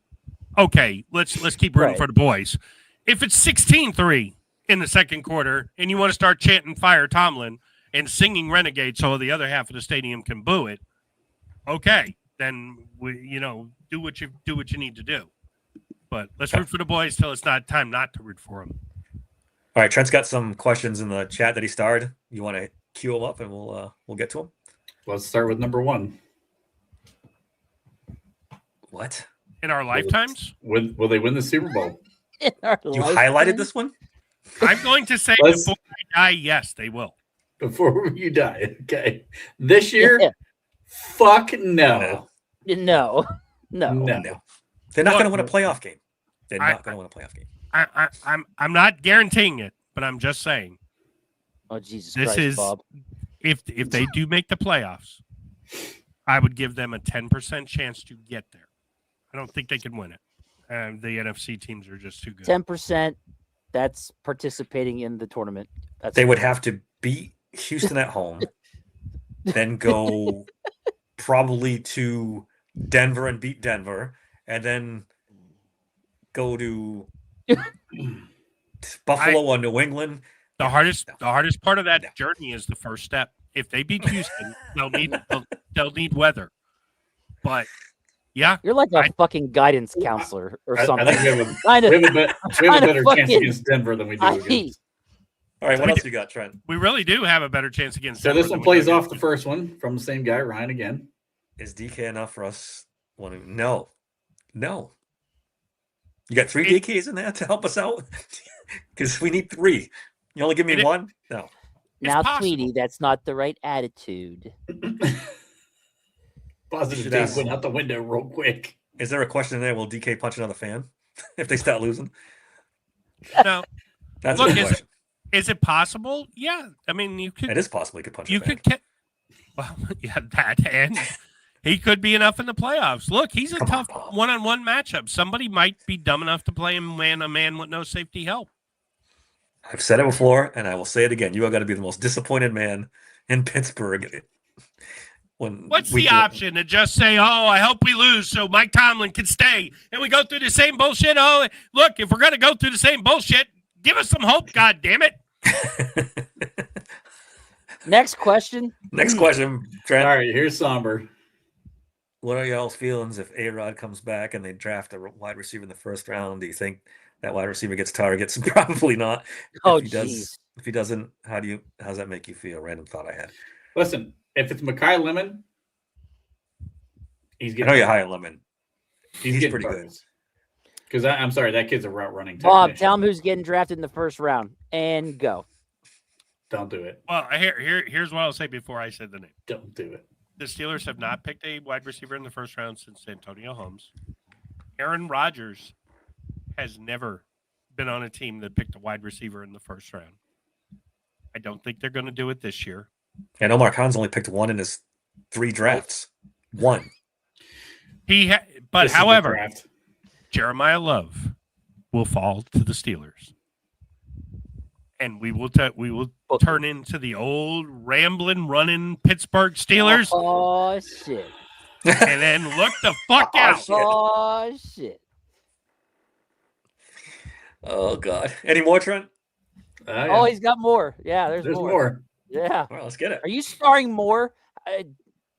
okay, let's keep rooting for the boys. If it's 16-3 in the second quarter and you want to start chanting "Fire Tomlin" and singing "Renegade" so the other half of the stadium can boo it, okay, then do what you need to do. But let's root for the boys till it's not time not to root for them. All right, Trent's got some questions in the chat that he starred. You want to queue them up and we'll get to them? Let's start with number one. What? In our lifetimes? Will they win the Super Bowl? You highlighted this one? I'm going to say before I die, yes, they will. Before you die, okay. This year, fuck no. No. They're not going to win a playoff game. They're not going to win a playoff game. I'm not guaranteeing it, but I'm just saying. Oh Jesus this Christ, is Bob. If they do make the playoffs, I would give them a 10% chance to get there. I don't think they can win it. The NFC teams are just too good. 10%. That's participating in the tournament. They would have to beat Houston at home, then go probably to Denver and beat Denver, and then go to Buffalo or New England. The hardest part of that journey is the first step. If they beat Houston, they'll need weather. But yeah, you're like a fucking guidance counselor or something. I think we have a better chance against Denver than we do against. All right, what else you got, Trent? We really do have a better chance against So Denver. this one plays off the first one from the same guy, Ryan, again. Is DK enough for us? No. You got 3 DKs in there to help us out? Because we need 3. You only give me 1? No. Now, Tweety, that's not the right attitude. Positive days went out the window real quick. Is there a question in there? Will DK punch another fan if they start losing? No. That's Look, a question. Is it possible? Yeah. I mean, you could. It is possible he could punch. You could. Well, yeah, that and he could be enough in the playoffs. Look, he's a tough one-on-one matchup. Somebody might be dumb enough to play him man-to-man with no safety help. I've said it before, and I will say it again. You are going to be the most disappointed man in Pittsburgh. What's the option to just say, "Oh, I hope we lose so Mike Tomlin can stay," and we go through the same bullshit? Oh, look, if we're going to go through the same bullshit, give us some hope, God damn it! Next question. Trent. All right, here's somber. What are y'all's feelings if A-Rod comes back and they draft a wide receiver in the first round? Do you think that wide receiver gets targets? Probably not. If he doesn't, how's that make you feel? Random thought I had. Listen, if it's Mekhi Lemon, he's getting. I know you're high on Lemon. He's pretty good. Because I'm sorry, that kid's a route running. Bob, tell him who's getting drafted in the first round and go. Don't do it. Well, here's what I'll say before I said the name. Don't do it. The Steelers have not picked a wide receiver in the first round since Antonio Holmes. Aaron Rodgers has never been on a team that picked a wide receiver in the first round. I don't think they're going to do it this year. And Omar Khan's only picked 1 in his 3 drafts. 1. However, Jeremiah Love will fall to the Steelers. And we will turn into the old rambling, running Pittsburgh Steelers. Oh, shit. And then look the fuck out. Oh, shit. Oh, God. Any more, Trent? Oh, he's got more. Yeah, there's more. Yeah. All right, let's get it. Are you starring more?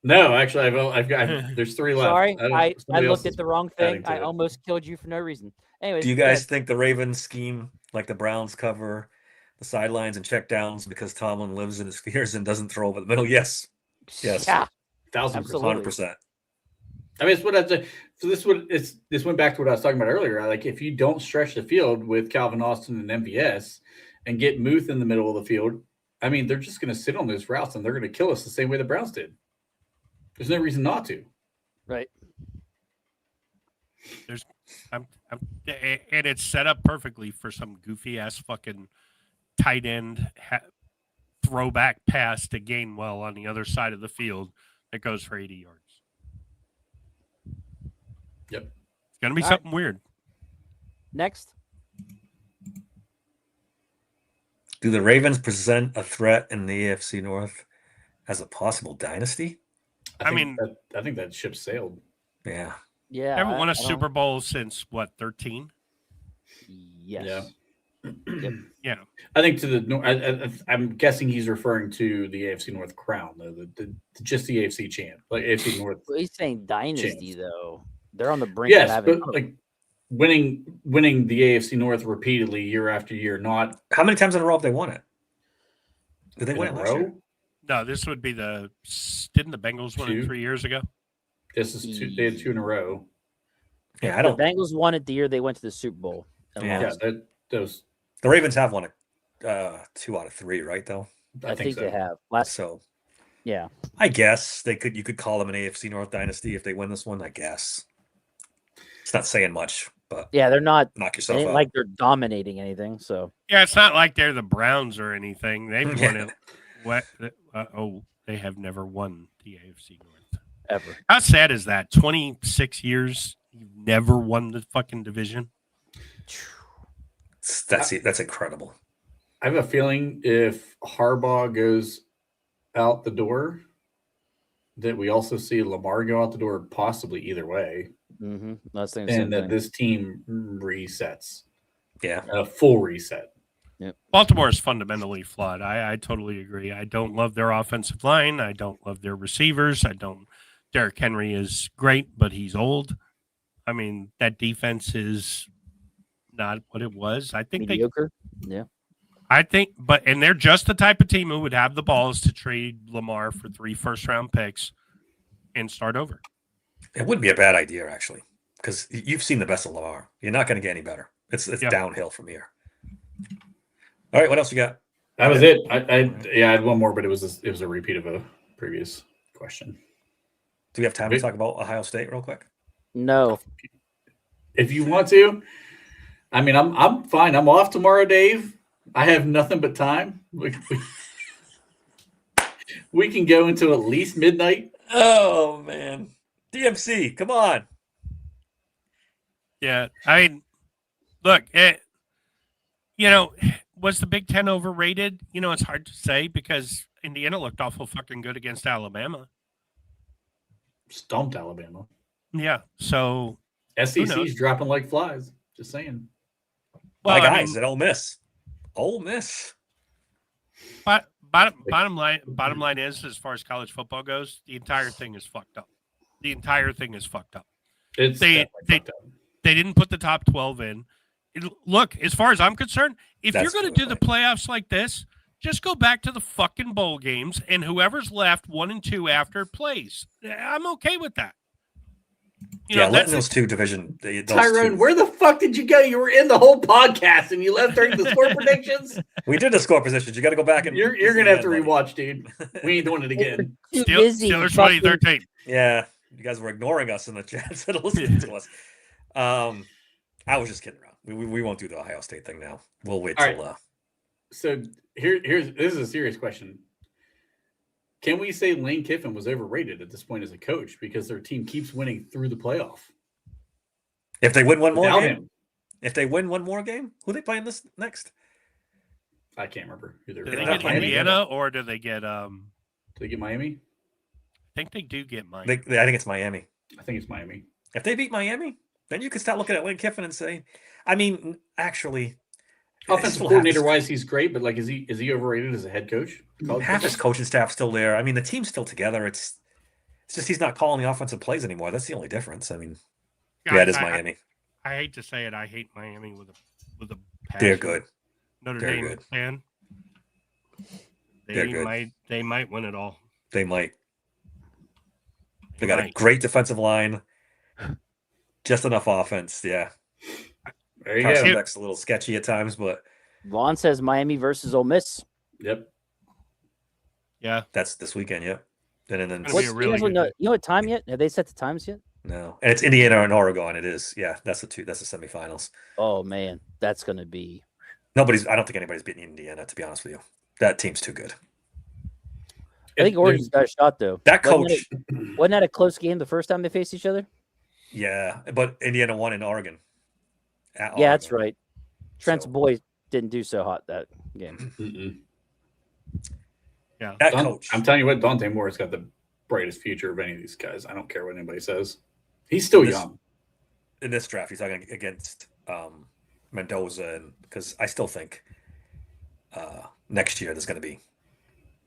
No, actually, I've got. There's 3 left. Sorry, I looked at the wrong thing. I almost killed you for no reason. Anyways, do you guys think the Ravens scheme, like the Browns cover the sidelines and check downs because Tomlin lives in his fears and doesn't throw over the middle? Yes. Yeah. 1,000%. I mean, it's what I said. So this went back to what I was talking about earlier. Like, if you don't stretch the field with Calvin Austin and MVS and get Muth in the middle of the field, I mean, they're just going to sit on those routes and they're going to kill us the same way the Browns did. There's no reason not to. Right. And it's set up perfectly for some goofy ass fucking tight end throwback pass to Gainwell on the other side of the field that goes for 80 yards. Yep. It's going to be something weird. Next. Do the Ravens present a threat in the AFC North as a possible dynasty? I mean, I think that ship sailed. Yeah. Yeah. haven't won a I don't- Super Bowl since what, 13? Yes. Yeah. Yep. Yeah. I think I'm guessing he's referring to the AFC North crown, though. Just the AFC champ, like AFC North. Well, he's saying dynasty Chance. though. They're on the brink of Yes, having. but like winning the AFC North repeatedly year after year. Not How many times in a row have they won it? Did they in win a it last year? row. No, this would be didn't the Bengals win it 2? 3 years ago? This is 2. They had 2 in a row. Yeah, I The don't. Bengals won it the year they went to the Super Bowl. And Yeah. lost. Yeah, those. The Ravens have won it 2 out of 3, right? Though. I think so. they have. Last, So yeah. I guess you could call them an AFC North dynasty if they win this one. I guess it's not saying much, but Yeah, they're not. knock It yourself ain't out. like they're dominating anything. So Yeah, it's not like they're the Browns or anything. They've won Yeah. it. What? They have never won the AFC North. ever. How sad is that? 26 years, you've never won the fucking division. That's incredible. I have a feeling if Harbaugh goes out the door, that we also see Lamar go out the door, possibly either way, Mm-hmm. Last thing. and that this team resets, Yeah. a full reset. Baltimore is fundamentally flawed. I totally agree. I don't love their offensive line. I don't love their receivers. Derrick Henry is great, but he's old. I mean, that defense is not what it was. I think mediocre. Yeah. and they're just the type of team who would have the balls to trade Lamar for 3 first-round picks and start over. It wouldn't be a bad idea, actually, because you've seen the best of Lamar. You're not going to get any better. It's downhill from here. All right, what else you got? That was it. I had one more, but it was a repeat of a previous question. Do we have time to talk about Ohio State real quick? No. If you want to, I mean, I'm fine. I'm off tomorrow, Dave. I have nothing but time. We can go into at least midnight. Oh man, DMC, come on. Yeah, look, was the Big Ten overrated? It's hard to say because Indiana looked awful fucking good against Alabama. Stomped Alabama. Yeah, so SEC's dropping like flies. Just saying. Well, my guys at Ole Miss. Ole Miss. But bottom line is, as far as college football goes, the entire thing is fucked up. The entire thing is fucked up. They didn't put the top 12 in. Look, as far as I'm concerned, if you're going to do the playoffs like this, just go back to the fucking bowl games, and whoever's left 1 and 2 after plays. I'm okay with that. Letting those two division. Tyrone, where the fuck did you go? You were in the whole podcast and you left during the score predictions. We did the score positions. You got to go back and you're gonna have to rewatch, dude. We ain't doing it again. Steelers 2013. Yeah, you guys were ignoring us in the chat instead of listening to us. I was just kidding around. We won't do the Ohio State thing now. We'll wait till. Right. So this is a serious question. Can we say Lane Kiffin was overrated at this point as a coach because their team keeps winning through the playoff? If they win one more Without game, him. If they win one more game, who are they playing this next? I can't remember. Do they get Indiana or do they get? Do they get Miami? I think they do get Miami. I think it's Miami. I think it's Miami. If they beat Miami, then you can start looking at Lane Kiffin and say, I mean, actually, offensive coordinator wise, he's great, but like, is he overrated as a head coach? Half his coaching staff's still there. I mean, the team's still together. It's just he's not calling the offensive plays anymore. That's the only difference. I mean, it is Miami. I hate to say it. I hate Miami with a passion. They're good. Notre They're Dame good. fan. They're good. They might win it all. They might. They got a great defensive line. Just enough offense. Yeah. There you Carson go. Beck's a little sketchy at times, but Vaughn says Miami versus Ole Miss. Yep. Yeah. That's this weekend. Yep. And then It's gonna be a really good you know what time yet? Have they set the times yet? no, and it's Indiana and Oregon. It is. Yeah, that's the semifinals. Oh man, that's gonna be. I don't think anybody's beating Indiana. To be honest with you, that team's too good. I think Oregon's got a shot though. That coach. Wasn't that a close game the first time they faced each other? Yeah, but Indiana won in Oregon. Yeah, that's right. Trent's boy didn't do so hot that game. Yeah, that coach. I'm telling you what, Dante Moore's got the brightest future of any of these guys. I don't care what anybody says. He's still young. In this draft, he's talking against Mendoza, because I still think next year there's going to be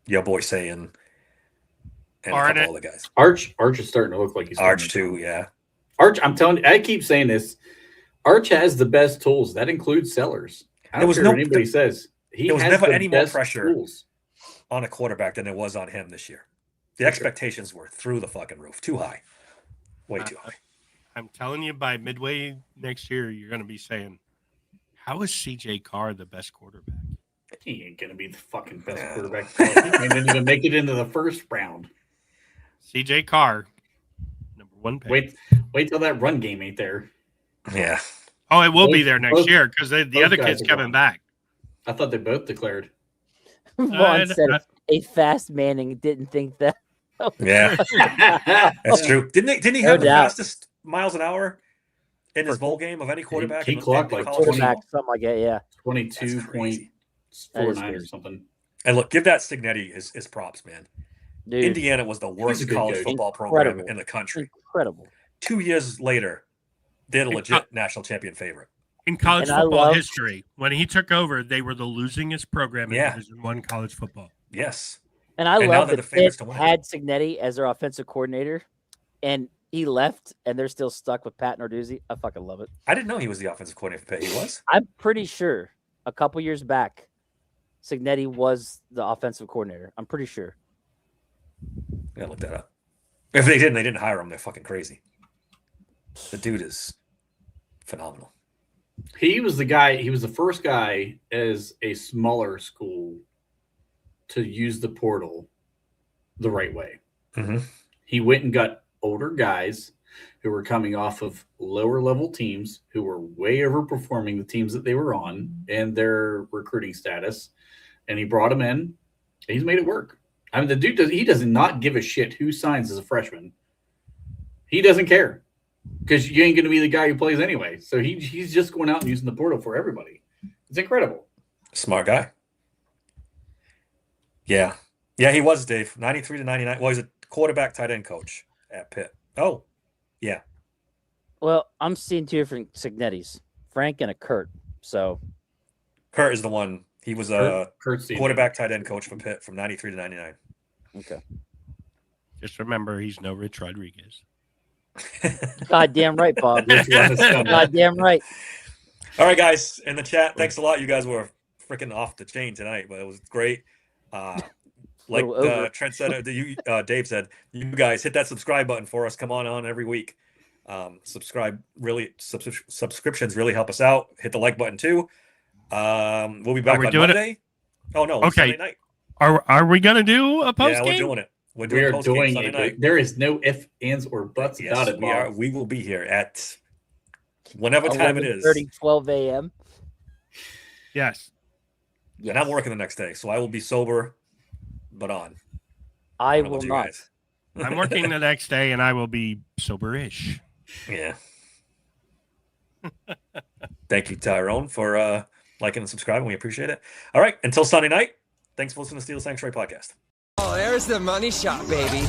your boy saying and a couple other guys. Arch is starting to look like he's Arch too, yeah. Arch, I'm telling you, I keep saying this. Arch has the best tools. That includes Sellers. I don't care what anybody says. There was never any more pressure on a quarterback than there was on him this year. The expectations were through the fucking roof. Too high. Way too high. I'm telling you, by midway next year, you're going to be saying, how is C.J. Carr the best quarterback? He ain't going to be the fucking best quarterback. He didn't even make it into the first round. C.J. Carr, number 1 pick. Wait till that run game ain't there. Yeah. Oh, it will be there next year because the other kid's coming back. I thought they both declared. Vaughn said a fast Manning didn't think that. Yeah, that's true. Didn't he have the fastest miles an hour in his bowl game of any quarterback? He clocked like quarterback, something like that. Yeah, 22.49 or something. And look, give that Signetti his props, man. Dude, Indiana was the worst college football program in the country. Incredible. 2 years later, they're the legit national champion favorite. In college football history, when he took over, they were the losingest program in Division I college football. Yes. And I love that they had Signetti as their offensive coordinator, and he left, and they're still stuck with Pat Narduzzi. I fucking love it. I didn't know he was the offensive coordinator for Pitt. He was? I'm pretty sure a couple years back, Signetti was the offensive coordinator. I'm pretty sure. I gotta look that up. If they didn't hire him. They're fucking crazy. The dude is phenomenal. He was the guy. He was the first guy as a smaller school to use the portal the right way. Mm-hmm. He went and got older guys who were coming off of lower level teams who were way overperforming the teams that they were on and their recruiting status. And he brought them in. He's made it work. I mean, the dude does not give a shit who signs as a freshman. He doesn't care because you ain't going to be the guy who plays anyway. So he's just going out and using the portal for everybody. It's incredible. Smart guy. Yeah. Yeah, he was, Dave. 93 to 99. Well, he's a quarterback tight end coach at Pitt. Oh, yeah. Well, I'm seeing 2 different Signettis, Frank and a Kurt. So Kurt is the one. He was a Kurt's quarterback tight end coach for Pitt from 93 to 99. Okay. Just remember, he's no Rich Rodriguez. Goddamn right, Bob. Goddamn right. All right, guys, in the chat, thanks a lot. You guys were freaking off the chain tonight, but it was great. Like Trent said, Dave said, you guys hit that subscribe button for us. Come on every week. Subscriptions really help us out. Hit the like button too. We'll be back on Monday. Oh no, okay. Sunday night. Are we gonna do a post game? Yeah, we're doing it. We are doing it. There is no ifs, ands, or buts about it. We will be here at whenever time it is. 12 a.m. Yes. And I'm working the next day, so I will be sober, but on. I will not. I'm working the next day, and I will be sober-ish. Yeah. Thank you, Tyrone, for liking and subscribing. We appreciate it. All right, until Sunday night, thanks for listening to Steel Sanctuary Podcast. Oh, there's the money shot, baby.